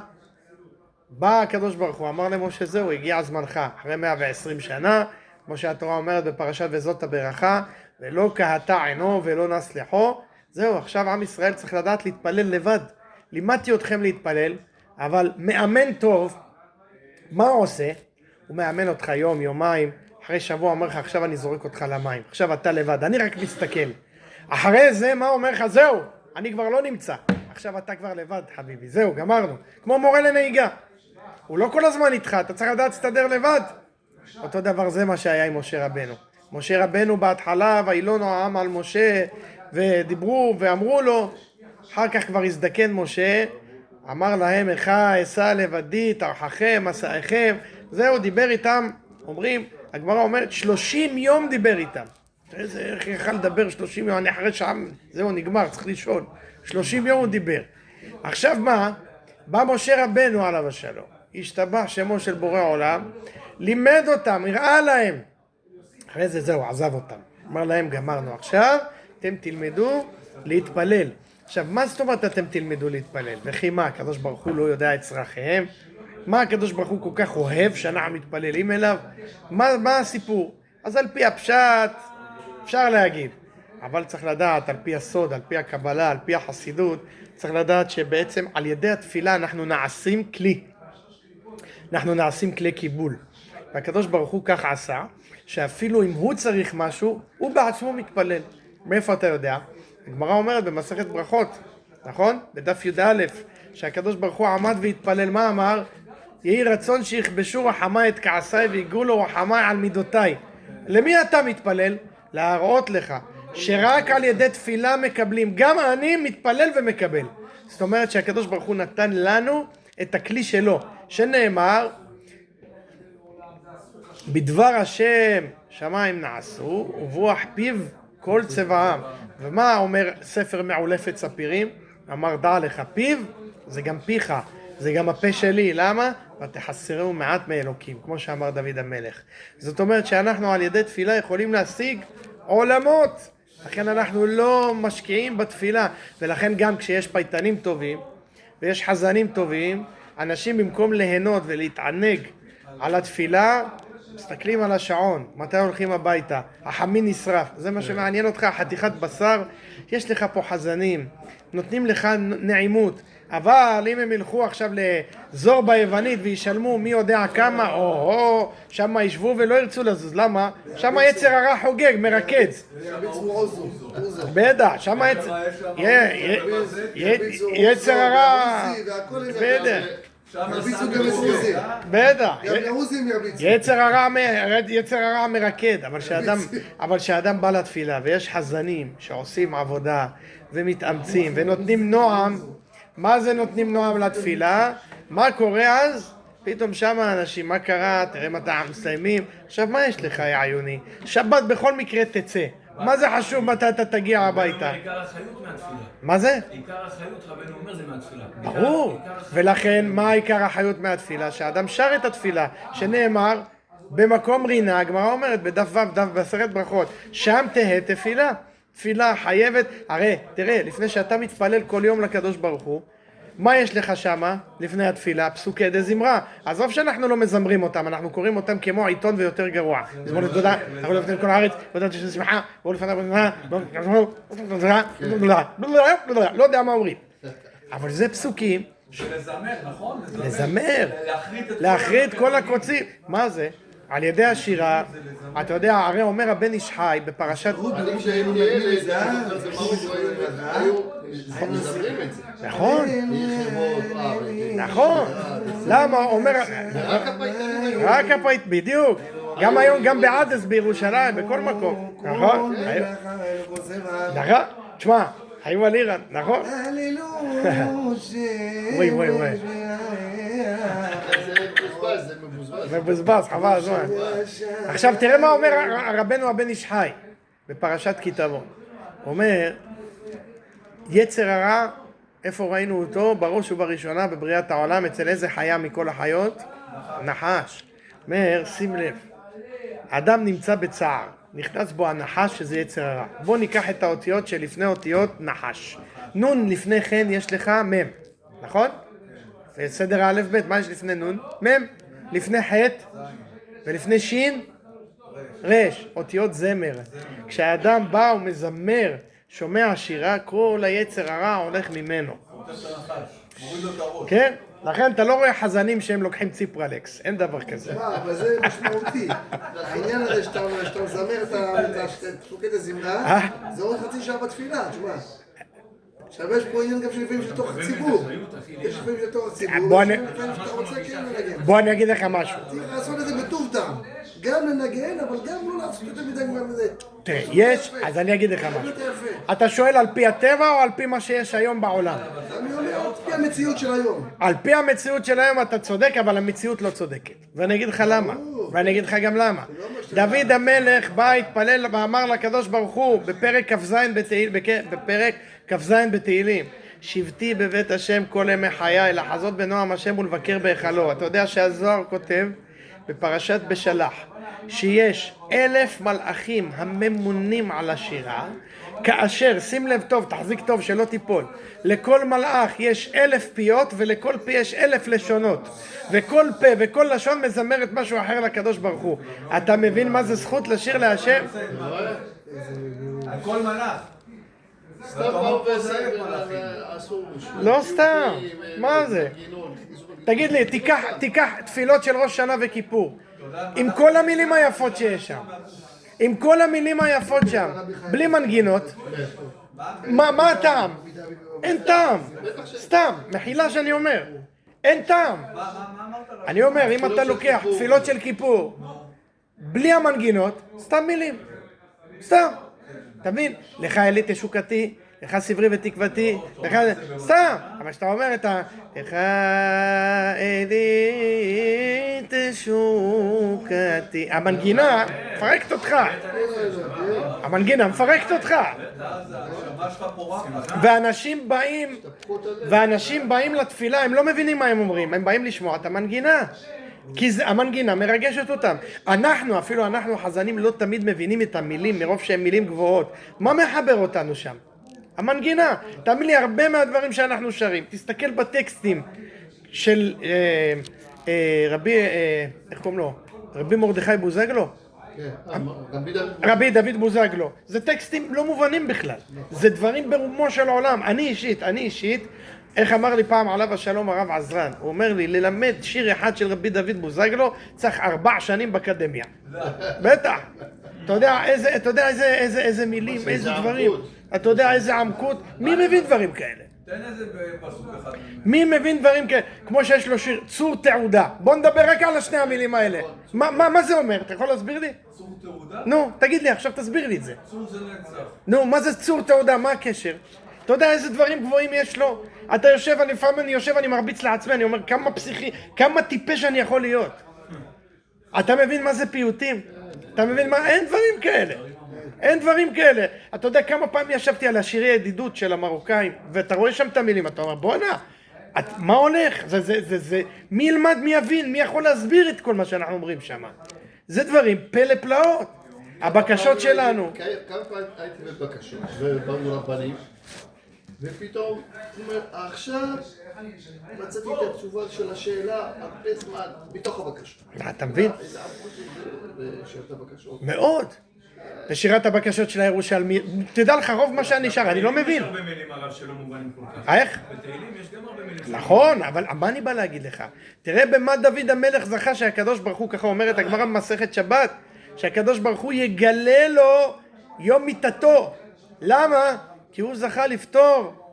בא הקדוש ברוך הוא, אמר למשה זהו, הגיע זמנך, אחרי 120 שנה, כמו שהתורה אומרת בפרשת וזאת הברכה, ולא קהתה עינו ולא נסלחו, זהו, עכשיו עם ישראל צריך לדעת להתפלל לבד. לימדתי אתכם להתפלל, אבל מאמן טוב, מה הוא עושה? הוא מאמן אותך יום, יומיים, אחרי שבוע אומר לך, עכשיו אני זורק אותך למים, עכשיו אתה לבד, אני רק מסתכל. אחרי זה, מה אומר לך? זהו, אני כבר לא נמצא, עכשיו אתה כבר לבד חביבי, זהו, גמרנו. כמו מורה לנהיגה, הוא לא כל הזמן איתך, אתה צריך לדעת להסתדר לבד. אותו דבר זה מה שהיה עם משה רבנו. משה רבנו בהתחלה, וילונו העם על משה, ודיברו ואמרו לו, אחר כך כבר הזדקן משה, אמר להם, איכה אשא לבדי, תרחכם, מסעיכם, זהו, דיבר איתם, אומרים, הגמרא אומרת, 30 יום דיבר איתם. איך יכל לדבר 30 יום, אני אחרי שעה, זהו, נגמר, צריך לשאול. 30 יום הוא דיבר. עכשיו מה? בא משה רבנו עליו השלום, השתבח שמו של בורא עולם, לימד אותם, הראה להם. אחרי זה זהו, עזב אותם. אמר להם, גמרנו עכשיו, אתם תלמדו להתפלל. עכשיו, מה זאת אומרת אתם תלמדו להתפלל? וכי מה, הקדוש ברוך הוא לא יודע את צרכיהם? מה הקדוש ברוך הוא כל כך אוהב שאנחנו מתפללים אליו? מה הסיפור? אז על פי הפשט, אפשר להגיד. אבל צריך לדעת, על פי הסוד, על פי הקבלה, על פי החסידות, צריך לדעת שבעצם על ידי התפילה אנחנו נעשים כלי. אנחנו נעשים כלי קיבול. והקדוש ברוך הוא כך עשה, שאפילו אם הוא צריך משהו, הוא בעצמו מתפלל. מאיפה אתה יודע? הגמרא אומרת במסכת ברכות, נכון? בדף י"א, שהקדוש ברוך הוא עמד והתפלל, מה אמר? יהי רצון שיכבשו רחמיי את כעסיי ויגאלו רחמיי על מידותיי. למי אתה מתפלל? להראות לך שרק על ידי תפילה מקבלים, גם אני מתפלל ומקבל. זאת אומרת שהקדוש ברוך הוא נתן לנו את הכלי שלו, שנאמר, בדבר השם שמיים נעשו, וברוח פיו כל צבעם. ומה אומר ספר מעולפת ספירים? אמר דע לך, פיו זה גם פיך, זה גם הפה שלי. למה? ותחסרו מעט מאלוקים, כמו שאמר דוד המלך. זאת אומרת שאנחנו על ידי תפילה יכולים להשיג עולמות. לכן אנחנו לא משקיעים בתפילה, ולכן גם כשיש פייטנים טובים ויש חזנים טובים, אנשים במקום ליהנות ולהתענג על התפילה, מסתכלים על השעון, מתי הולכים הביתה, החמין נשרף, זה מה שמעניין אותך, חתיכת בשר, יש לך פה חזנים, נותנים לך נעימות, אבל אם הם ילכו עכשיו לזור ביוונית וישלמו מי יודע כמה, שם ישבו ולא ירצו לזוז, למה? שם יצר הרע חוגג, מרקץ. בטח, שם יצר הרע, בטח. בטח, יצר הרע מרקד, אבל כשאדם בא לתפילה ויש חזנים שעושים עבודה ומתאמצים ונותנים נועם, מה זה נותנים נועם לתפילה? מה קורה אז? פתאום שם האנשים, מה קרה? תראה מתי אנחנו מסיימים. עכשיו מה יש לך יא עיוני? שבת בכל מקרה תצא. מה זה חשוב מתי אתה תגיע הביתה? עיקר החיות מהתפילה. מה זה? עיקר החיות רבנו אומר זה מהתפילה. ברור. ולכן מה עיקר החיות מהתפילה? שהאדם שר את התפילה, שנאמר במקום רינה, הגמרא אומרת בדף ו' דף בעשרת ברכות, שם תהא תפילה. תפילה חייבת, הרי תראה, לפני שאתה מתפלל כל יום לקדוש ברוך הוא, מה יש לך שמה לפני התפילה? פסוקי דזמרה. עזוב שאנחנו לא מזמרים אותם, אנחנו קוראים אותם כמו עיתון ויותר גרוע. זמון תודה, אנחנו לפני כל הארץ, תודה ששמחה, בואו לפני לא יודע מה אומרים. אבל זה פסוקים. לזמר, נכון? לזמר, להחריד כל הקוצים. מה זה? על ידי השירה, אתה יודע, הרי אומר הבן איש חי בפרשת... נכון, נכון, למה? אומר... רק הפייט, בדיוק. גם היום, גם בעדס בירושלים, בכל מקום. נכון? נכון, תשמע, היו על איראן, נכון? וואי וואי וואי. מבוזבז, חבל הזמן. עכשיו תראה מה אומר רבנו הבן איש חי בפרשת כי תבוא. הוא אומר, יצר הרע, איפה ראינו אותו? בראש ובראשונה בבריאת העולם, אצל איזה חיה מכל החיות? נחש. אומר, שים לב, האדם נמצא בצער, נכנס בו הנחש שזה יצר הרע. בוא ניקח את האותיות שלפני אותיות נחש. נון לפני כן יש לך מם, נכון? בסדר א' ב', מה יש לפני נון? מם. לפני ח' ולפני שין? רש, אותיות זמר. כשהאדם בא ומזמר, שומע שירה, כל היצר הרע הולך ממנו. כן? לכן אתה לא רואה חזנים שהם לוקחים ציפרלקס, אין דבר כזה. מה, אבל זה משמעותי. העניין הזה שאתה מזמר את שוקת הזמרה, זה עוד חצי שעה בתפילה, תשמע. עכשיו יש פה עניין גם שלפעמים של תוך הציבור. יש לפעמים של תוך הציבור, יש לפעמים שאתה רוצה כן לנגן. בוא אני אגיד לך משהו. צריך לעשות את זה בטוב טעם. גם לנגן, אבל גם לא לעשות יותר מדי כבר מזה. תראה, יש, אז אני אגיד לך משהו. אתה שואל על פי הטבע או על פי מה שיש היום בעולם? אני אומר, על פי המציאות של היום. על פי המציאות של היום אתה צודק, אבל המציאות לא צודקת. ואני אגיד לך למה. ואני אגיד לך גם למה. דוד המלך בא, התפלל ואמר לקדוש ברוך הוא בפרק כ"ז בתהילים, שבתי בבית השם כל ימי חיי, לחזות בנועם השם ולבקר בהיכלו. אתה יודע שהזוהר כותב בפרשת בשלח שיש 1,000 מלאכים הממונים על השירה, כאשר, שים לב טוב, תחזיק טוב שלא תיפול, לכל מלאך יש 1,000 פיות ולכל פה יש 1,000 לשונות, וכל פה וכל לשון מזמרת משהו אחר לקדוש ברוך הוא. אתה מבין מה זה זכות לשיר להשם? על כל מלאך. לא סתם, מה זה? תגיד לי, תיקח תפילות של ראש שנה וכיפור עם כל המילים היפות שיש שם, עם כל המילים היפות שם, בלי מנגינות, מה הטעם? אין טעם, סתם, מחילה שאני אומר, אין טעם. אני אומר, אם אתה לוקח תפילות של כיפור בלי המנגינות, סתם מילים, סתם. תבין, לך אלי תשוקתי, לך סברי ותקוותי, לך... סתם, אבל שאתה אומר את ה... לך אלי תשוקתי, המנגינה מפרקת אותך. המנגינה מפרקת אותך. ואנשים באים לתפילה, הם לא מבינים מה הם אומרים, הם באים לשמוע את המנגינה. כי המנגינה מרגשת אותם. אפילו אנחנו חזנים לא תמיד מבינים את המילים מרוב שהן מילים גבוהות. מה מחבר אותנו שם? המנגינה. תאמין לי, הרבה מהדברים שאנחנו שרים, תסתכל בטקסטים של איך קוראים לו? רבי מרדכי בוזגלו? רבי דוד בוזגלו. זה טקסטים לא מובנים בכלל. זה דברים ברומו של עולם. אני אישית, איך אמר לי פעם עליו השלום הרב עזרן, הוא אומר לי, ללמד שיר אחד של רבי דוד בוזגלו צריך 4 שנים באקדמיה. בטח. אתה יודע איזה מילים, איזה דברים. אתה יודע איזה עמקות. מי מבין דברים כאלה? תן איזה פסוק אחד. מי מבין דברים כאלה? כמו שיש לו שיר, צור תעודה. בוא נדבר רק על השני המילים האלה. מה זה אומר? אתה יכול להסביר לי? צור תעודה? נו, תגיד לי, עכשיו תסביר לי את זה. צור זה נצח. נו, מה זה צור תעודה? מה הקשר? אתה יודע איזה דברים גבוהים יש לו? אתה יושב, אני מרביץ לעצמי, אני אומר כמה טיפש אני יכול להיות. אתה מבין מה זה פיוטים? אתה מבין מה? אין דברים כאלה. אין דברים כאלה. אתה יודע כמה פעמים ישבתי על השירי ידידות של המרוקאים, ואתה רואה שם את המילים, אתה אומר, בוא'נה, מה הולך? מי ילמד, מי יבין, מי יכול להסביר את כל מה שאנחנו אומרים שם? זה דברים פלא פלאות. הבקשות שלנו. כמה פעמים הייתי בבקשות, ובאנו רבנים, ופתאום, עכשיו מצאתי את התשובה של השאלה הרבה זמן בתוך הבקשות. אתה מבין? איזה עמקות בשירת הבקשות. מאוד. בשירת הבקשות של הירושלמי, תדע לך רוב מה שנשאר, אני לא מבין. יש הרבה מילים הרב שלא מובנים כל כך. איך? בתהילים יש גם הרבה מילים. נכון, אבל מה אני בא להגיד לך? תראה במה דוד המלך זכה שהקדוש ברוך הוא, ככה אומרת הגמרא במסכת שבת, שהקדוש ברוך הוא יגלה לו יום מיתתו. למה? כי הוא זכה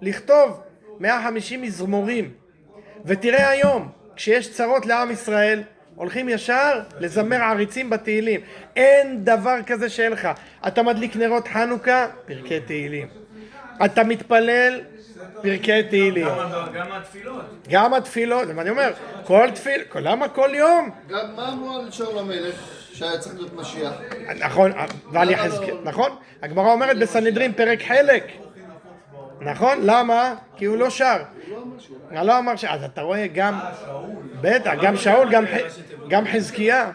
לכתוב 150 מזמורים. ותראה היום, כשיש צרות לעם ישראל, הולכים ישר לזמר עריצים בתהילים. אין דבר כזה שאין לך. אתה מדליק נרות חנוכה, פרקי תהילים. אתה מתפלל פרקי תהילים. גם התפילות. גם התפילות, זה מה אני אומר, כל תפיל, למה כל יום? גם מה אמרו על שאול המלך, שהיה צריך להיות משיח? נכון, ועל יחזקאל, נכון? הגמרא אומרת בסנהדרין פרק חלק. נכון? למה? כי הוא לא שר. הוא לא אמר ש... אז אתה רואה גם... בטח, גם שאול, גם חזקיה.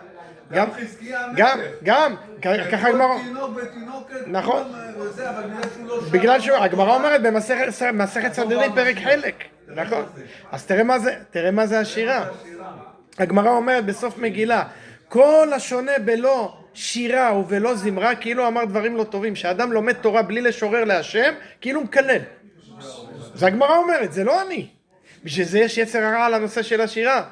גם חזקיה גם, ככה הגמרא... תינוק ותינוקת, נכון. וזה, אבל בגלל שהוא לא שר. בגלל שהוא, הגמרא אומרת במסכת סנהדרין פרק חלק. נכון. אז תראה מה זה השירה. הגמרא אומרת בסוף מגילה, כל השונה בלא שירה ובלא זמרה, כאילו אמר דברים לא טובים, שאדם לומד תורה בלי לשורר להשם, כאילו מקלל. זה הגמרא אומרת, זה לא אני. בשביל זה יש יצר הרע על הנושא של השירה.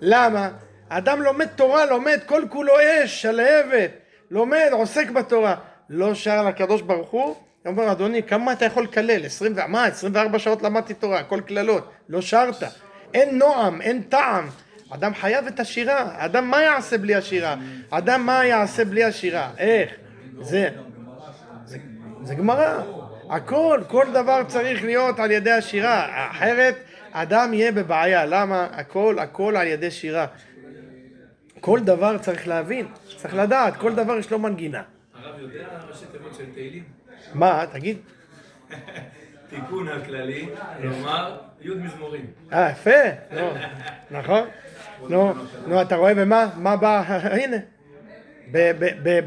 למה? האדם לומד תורה, לומד כל כולו אש, שלהבת, לומד, עוסק בתורה. לא שר לקדוש ברוך הוא, הוא אומר, אדוני, כמה אתה יכול לקלל? 24 שעות למדתי תורה, כל כללות, לא שרת. אין נועם, אין טעם. אדם חייב את השירה. אדם מה יעשה בלי השירה? אדם מה יעשה בלי השירה? איך? זה גמרא. הכל, כל דבר צריך להיות על ידי השירה. אחרת, אדם יהיה בבעיה. למה? הכל על ידי שירה. כל דבר צריך להבין, צריך לדעת, כל דבר יש לו מנגינה. הרב יודע ראשי תיבות של תהילים? מה? תגיד. תיקון הכללי, כלומר, י' מזמורים. יפה, נכון? נו, אתה רואה במה? מה בא? הנה,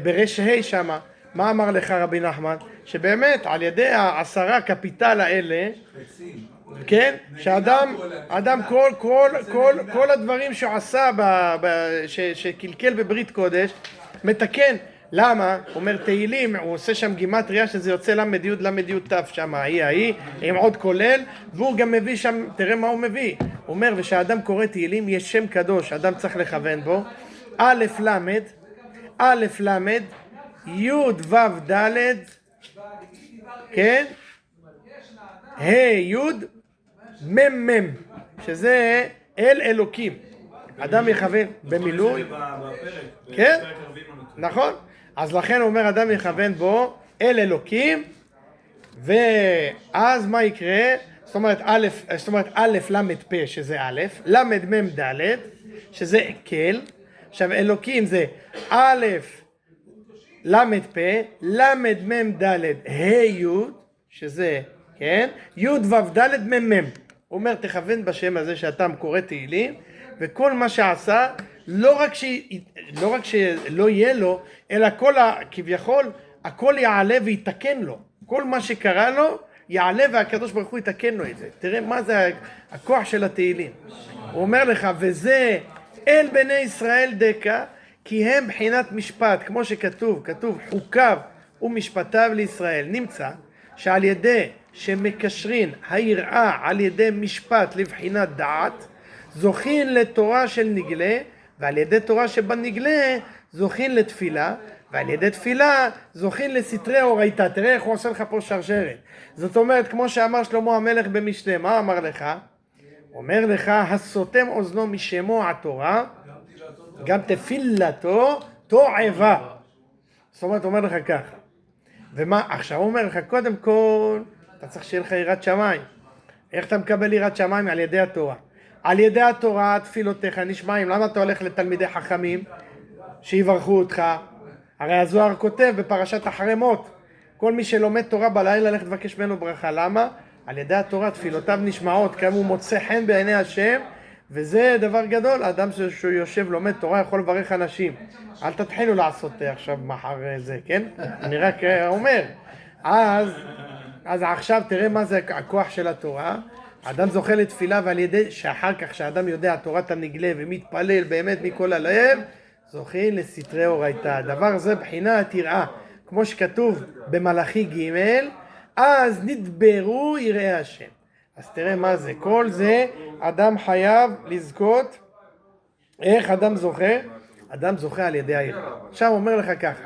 ברש ה' שמה, מה אמר לך רבי נחמן? שבאמת על ידי 10 קפיטל האלה, כן? שאדם כל הדברים שהוא עשה, שקלקל בברית קודש, מתקן. למה? הוא אומר תהילים, הוא עושה שם גימטריה שזה יוצא למד י' ת' שם, ההיא, עם עוד כולל, והוא גם מביא שם, תראה מה הוא מביא. הוא אומר, ושאדם קורא תהילים, יש שם קדוש, אדם צריך לכוון בו, א' למד, י' ו' ד', כן? ה' י' מ' שזה אל אלוקים. אדם יכוון במילוי. כן? נכון? אז לכן הוא אומר אדם יכוון בו אל אלוקים, ואז מה יקרה? זאת אומרת א' למד פ' שזה א', למד מ' ד' שזה אקל. עכשיו אלוקים זה א' למד פ', למד מ' ד' ה' י' שזה, כן? י' ו' ד' מ' מ'. הוא אומר תכוון בשם הזה שאתה קורא תהילים, וכל מה שעשה לא רק שלא יהיה לו, אלא כביכול הכל יעלה ויתקן לו. כל מה שקרה לו יעלה והקדוש ברוך הוא יתקן לו את זה. תראה מה זה הכוח של התהילים. הוא אומר לך, וזה אל בני ישראל דקה, כי הם בחינת משפט, כמו שכתוב, חוקיו ומשפטיו לישראל. נמצא שעל ידי שמקשרין היראה על ידי משפט לבחינת דעת, זוכין לתורה של נגלה, ועל ידי תורה שבנגלה זוכין לתפילה, ועל ידי תפילה זוכין לסתרי אורייתא. תראה איך הוא עושה לך פה שרשרת. זאת אומרת, כמו שאמר שלמה המלך במשלי, מה אמר לך? אומר לך, הסותם אוזנו משמו התורה, גם תפילתו תועבה. זאת אומרת, אומר לך ככה. ומה, עכשיו הוא אומר לך, קודם כל, אתה צריך שיהיה לך יראת שמיים. איך אתה מקבל יראת שמיים? על ידי התורה. על ידי התורה תפילותיך נשמעים. למה אתה הולך לתלמידי חכמים שיברכו אותך? הרי הזוהר כותב בפרשת אחרי מות, כל מי שלומד תורה בלילה לך תבקש ממנו ברכה. למה? על ידי התורה תפילותיו נשמעות, כמה הוא מוצא חן בעיני השם, וזה דבר גדול. האדם שהוא יושב לומד תורה יכול לברך אנשים. אל תתחילו לעשות עכשיו מחר זה, כן? אני רק אומר. אז עכשיו תראה מה זה הכוח של התורה. האדם זוכה לתפילה, ועל ידי שאחר כך שהאדם יודע תורת הנגלה ומתפלל באמת מכל הלב, זוכים לסתרי אורייתא. דבר זה בחינת יראה, כמו שכתוב במלאכי ג', אז נדברו יראי השם. אז תראה מה זה, כל זה אדם חייב לזכות. איך אדם זוכה? אדם זוכה על ידי היראה. עכשיו אומר לך ככה,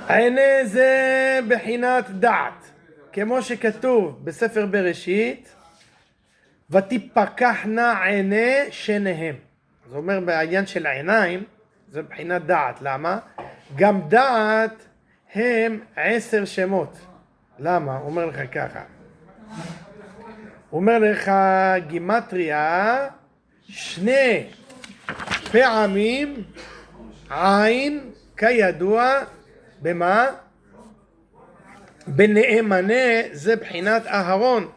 העיני זה בחינת דעת, כמו שכתוב בספר בראשית, ותפקחנה עיני שניהם. זה אומר בעניין של העיניים, זה בחינת דעת. למה? גם דעת הם 10 שמות. למה? הוא אומר לך ככה. הוא אומר לך גימטריה, 2 פעמים עין כידוע במה? בנאמנה זה בחינת אהרון,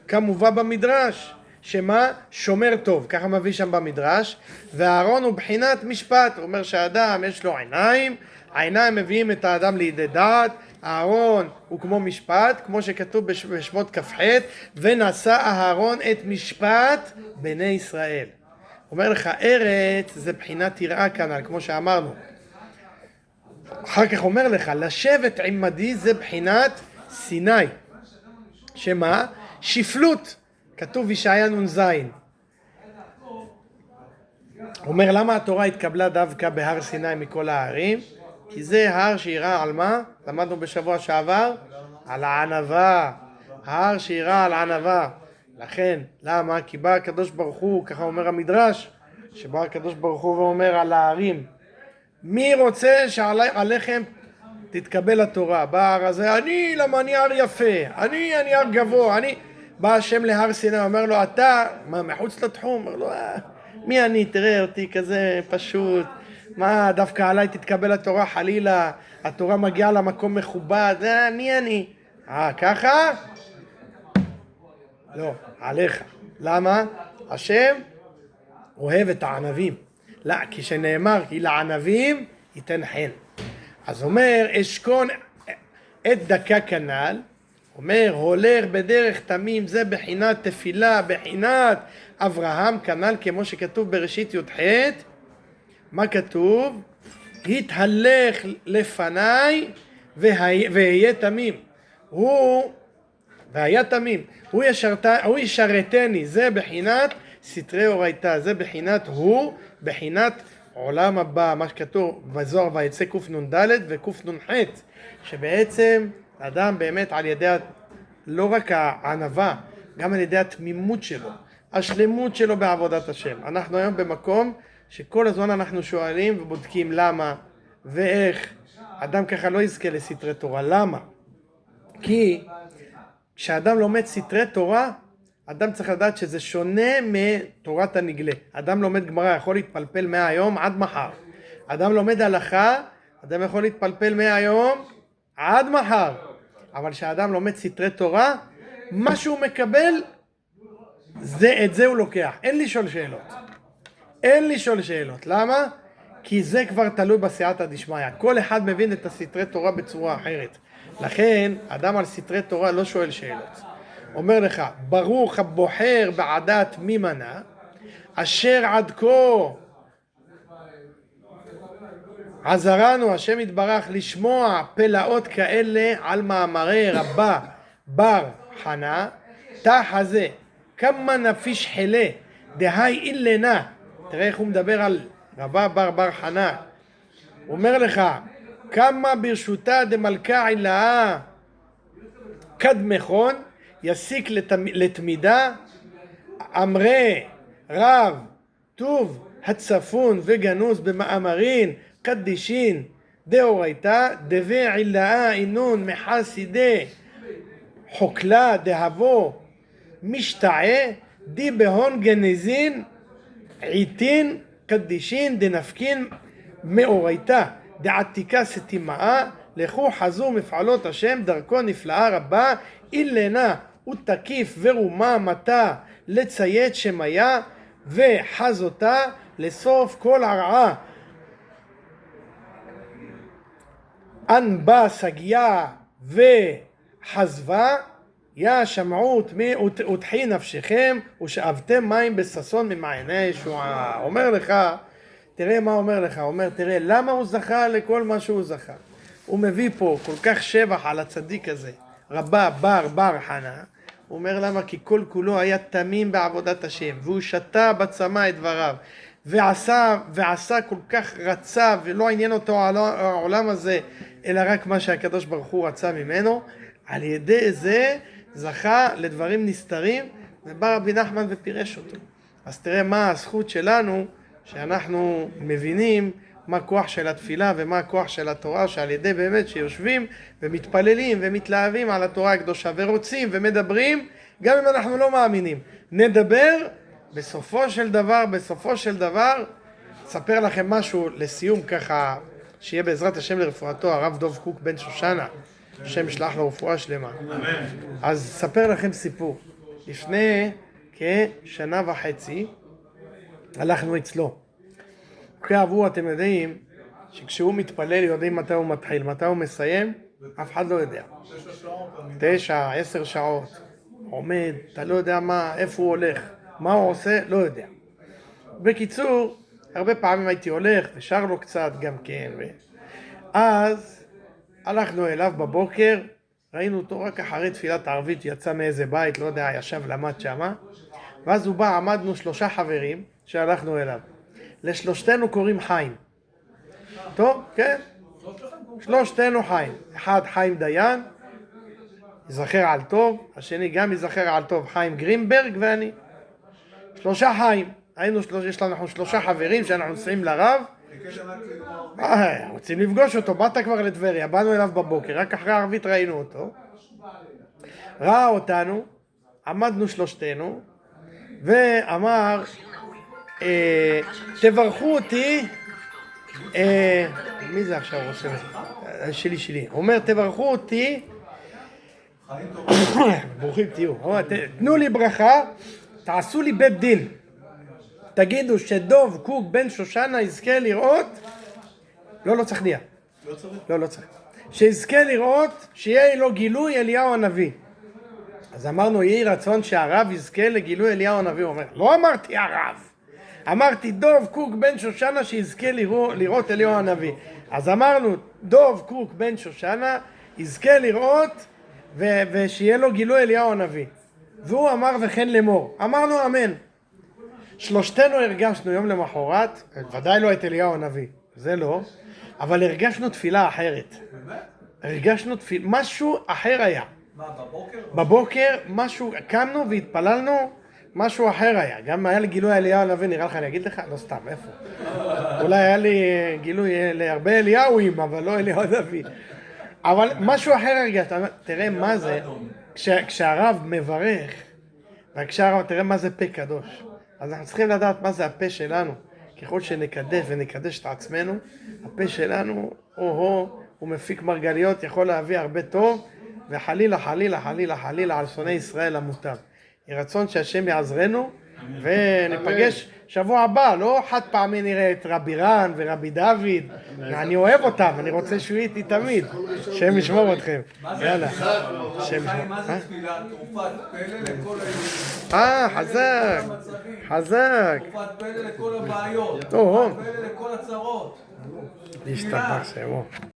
כמובן במדרש, שמה? שומר טוב, ככה מביא שם במדרש, ואהרון הוא בחינת משפט, הוא אומר שהאדם יש לו עיניים, העיניים מביאים את האדם לידי דעת, אהרון הוא כמו משפט, כמו שכתוב בשמות כ"ח, ונשא אהרון את משפט בני ישראל. אומר לך ארץ זה בחינת יראה כנ"ל, כמו שאמרנו. אחר כך אומר לך לשבת עמדי זה בחינת סיני, שמה? שפלות, כתוב ישעיה נ"ז. אומר למה התורה התקבלה דווקא בהר סיני מכל ההרים? כי זה הר שיראה על מה? למדנו בשבוע שעבר? על הענווה. ההר שיראה על הענווה. לכן, למה? כי בא הקדוש ברוך הוא, ככה אומר המדרש, שבא הקדוש ברוך הוא ואומר על ההרים, מי רוצה שעליכם תתקבל התורה? בא ההר הזה, למה אני הר יפה, אני הר גבוה, בא השם להר סיני, אומר לו, אתה, מה, מחוץ לתחום? אומר לו, מי אני? תראה אותי כזה פשוט, מה, דווקא עליי תתקבל התורה, חלילה, התורה מגיעה למקום מכובד, מי אני? ככה? לא, עליך. למה? השם אוהב את הענבים. לא, כשנאמר, כי לענבים ייתן חן. אז אומר, אשכון את דקה כנ"ל, אומר, הולך בדרך תמים, זה בחינת תפילה, בחינת אברהם כנ"ל, כמו שכתוב בראשית י"ח, מה כתוב? התהלך לפניי והיה תמים. והיה תמים. הוא ישרתני, זה בחינת סתרי אורייתא, זה בחינת עולם הבא, מה שכתוב בזוהר ויצא קנ"ד וקנ"ח, שבעצם אדם באמת על ידי לא רק הענווה, גם על ידי התמימות שלו, השלמות שלו בעבודת השם. אנחנו היום במקום שכל הזמן אנחנו שואלים ובודקים למה ואיך. אדם ככה לא יזכה לסתרי תורה. למה? כי כשאדם לומד סתרי תורה, אדם צריך לדעת שזה שונה מתורת הנגלה. אדם לומד גמרא, יכול להתפלפל מהיום עד מחר. אדם לומד הלכה, אדם יכול להתפלפל מהיום עד מחר. אבל כשאדם לומד סתרי תורה, מה שהוא מקבל, את זה הוא לוקח. אין לי שואל שאלות. למה? כי זה כבר תלוי בסייעתא דשמיא. כל אחד מבין את הסתרי תורה בצורה אחרת. לכן, אדם על סתרי תורה לא שואל שאלות. אומר לך, ברוך הבוחר בעדת מימנה, אשר עד כה עזרנו השם יתברך לשמוע פלאות כאלה על מאמרי רבה בר חנה, תחזה, כמה נפיש חלה, דהי אילנה. תראה איך הוא מדבר על רבה בר חנה. הוא אומר לך, כמה ברשותה דמלכה עילאה קדמכון, יסיק לתמידה, אמרי רב טוב הצפון וגנוז במאמרין קדישין דאורייתא דבי עילאה אינון מחסידי חוקלה דהבו משתעה די בהון גנזין עיתין קדישין דנפקין מאורייתא דעתיקה סתימאה לכו חזו מפעלות השם דרכו נפלאה רבה אילנה ותקיף ורומה מתה לציית שמיה וחזותה לסוף כל הרעה אנבה סגיה וחזבה יא שמעות ותחי נפשכם ושאבתם מים בששון ממעייני הישועה. אומר לך, תראה מה אומר לך, אומר תראה למה הוא זכה לכל מה שהוא זכה. הוא מביא פה כל כך שבח על הצדיק הזה, רבה בר חנה. הוא אומר למה? כי כל כולו היה תמים בעבודת השם, והוא שתה בצמא את דבריו, ועשה כל כך רצה, ולא עניין אותו העולם הזה, אלא רק מה שהקדוש ברוך הוא רצה ממנו. על ידי זה זכה לדברים נסתרים, ובא רבי נחמן ופירש אותו. אז תראה מה הזכות שלנו, שאנחנו מבינים מה הכוח של התפילה ומה הכוח של התורה, שעל ידי באמת שיושבים ומתפללים ומתלהבים על התורה הקדושה ורוצים ומדברים, גם אם אנחנו לא מאמינים. נדבר, בסופו של דבר, אספר לכם משהו לסיום ככה, שיהיה בעזרת השם לרפואתו, הרב דוב קוק בן שושנה, השם ישלח לו רפואה שלמה. אז אספר לכם סיפור. לפני כשנה וחצי הלכנו אצלו. כאבו, אתם יודעים שכשהוא מתפלל יודעים מתי הוא מתחיל, מתי הוא מסיים, אף אחד לא יודע. 9, 10 שעות. עומד, אתה לא יודע איפה הוא הולך, מה הוא עושה, לא יודע. בקיצור, הרבה פעמים הייתי הולך ושר לו קצת גם כן. אז הלכנו אליו בבוקר, ראינו אותו רק אחרי תפילת הערבית, יצא מאיזה בית, לא יודע, ישב למד שמה. ואז הוא בא, עמדנו 3 חברים שהלכנו אליו. לשלושתנו קוראים חיים. טוב, כן? שלושתנו חיים. אחד חיים דיין, יזכר על טוב, השני גם יזכר על טוב, חיים גרינברג ואני. 3 חיים. יש לנו 3 חברים שאנחנו נוסעים לרב. רוצים לפגוש אותו, באת כבר לטבריה, באנו אליו בבוקר, רק אחרי הערבית ראינו אותו. ראה אותנו, עמדנו שלושתנו, ואמר, תברכו אותי, מי זה עכשיו רוצה? שלי. הוא אומר, תברכו אותי, ברוכים תהיו, תנו לי ברכה, תעשו לי בית דין. תגידו שדוב קוק בן שושנה יזכה לראות, לא צריך נהיה. לא צריך. שיזכה לראות, שיהיה לו גילוי אליהו הנביא. אז אמרנו, יהי רצון שהרב יזכה לגילוי אליהו הנביא. הוא אומר, לא אמרתי הרב. אמרתי דוב קוק בן שושנה שיזכה לראות אליהו הנביא. אז אמרנו, דוב קוק בן שושנה יזכה לראות ושיהיה לו גילוי אליהו הנביא. והוא אמר וכן לאמור. אמרנו אמן. שלושתנו הרגשנו יום למחרת, ודאי לא את אליהו הנביא, זה לא, אבל הרגשנו תפילה אחרת. הרגשנו תפילה, משהו אחר היה. מה, בבוקר? בבוקר משהו, קמנו והתפללנו, משהו אחר היה. גם היה לי גילוי אליהו הנביא, נראה לך, אני אגיד לך? לא סתם, איפה? אולי היה לי גילוי להרבה אליהוים, אבל לא אליהו הנביא. אבל משהו אחר הרגשת, תראה מה זה, כשהרב מברך, וכשהרב, תראה מה זה פה קדוש. אז אנחנו צריכים לדעת מה זה הפה שלנו. ככל שנקדש ונקדש את עצמנו, הפה שלנו, הוא מפיק מרגליות, יכול להביא הרבה טוב, וחלילה, חלילה, חלילה, חלילה, על שונאי ישראל המוטב. יהי רצון שהשם יעזרנו, וניפגש שבוע הבא, לא חד פעמי נראה את רבי רן ורבי דוד, אני אוהב אותם, אני רוצה שהוא איתי תמיד, השם ישמור אתכם. יאללה. מה זה תפילה? תרופת פלא לכל היהודים. חזק, חזק. תרופת פלא לכל הבעיות. טוב. תרופת פלא לכל הצרות. להשתבח שמו.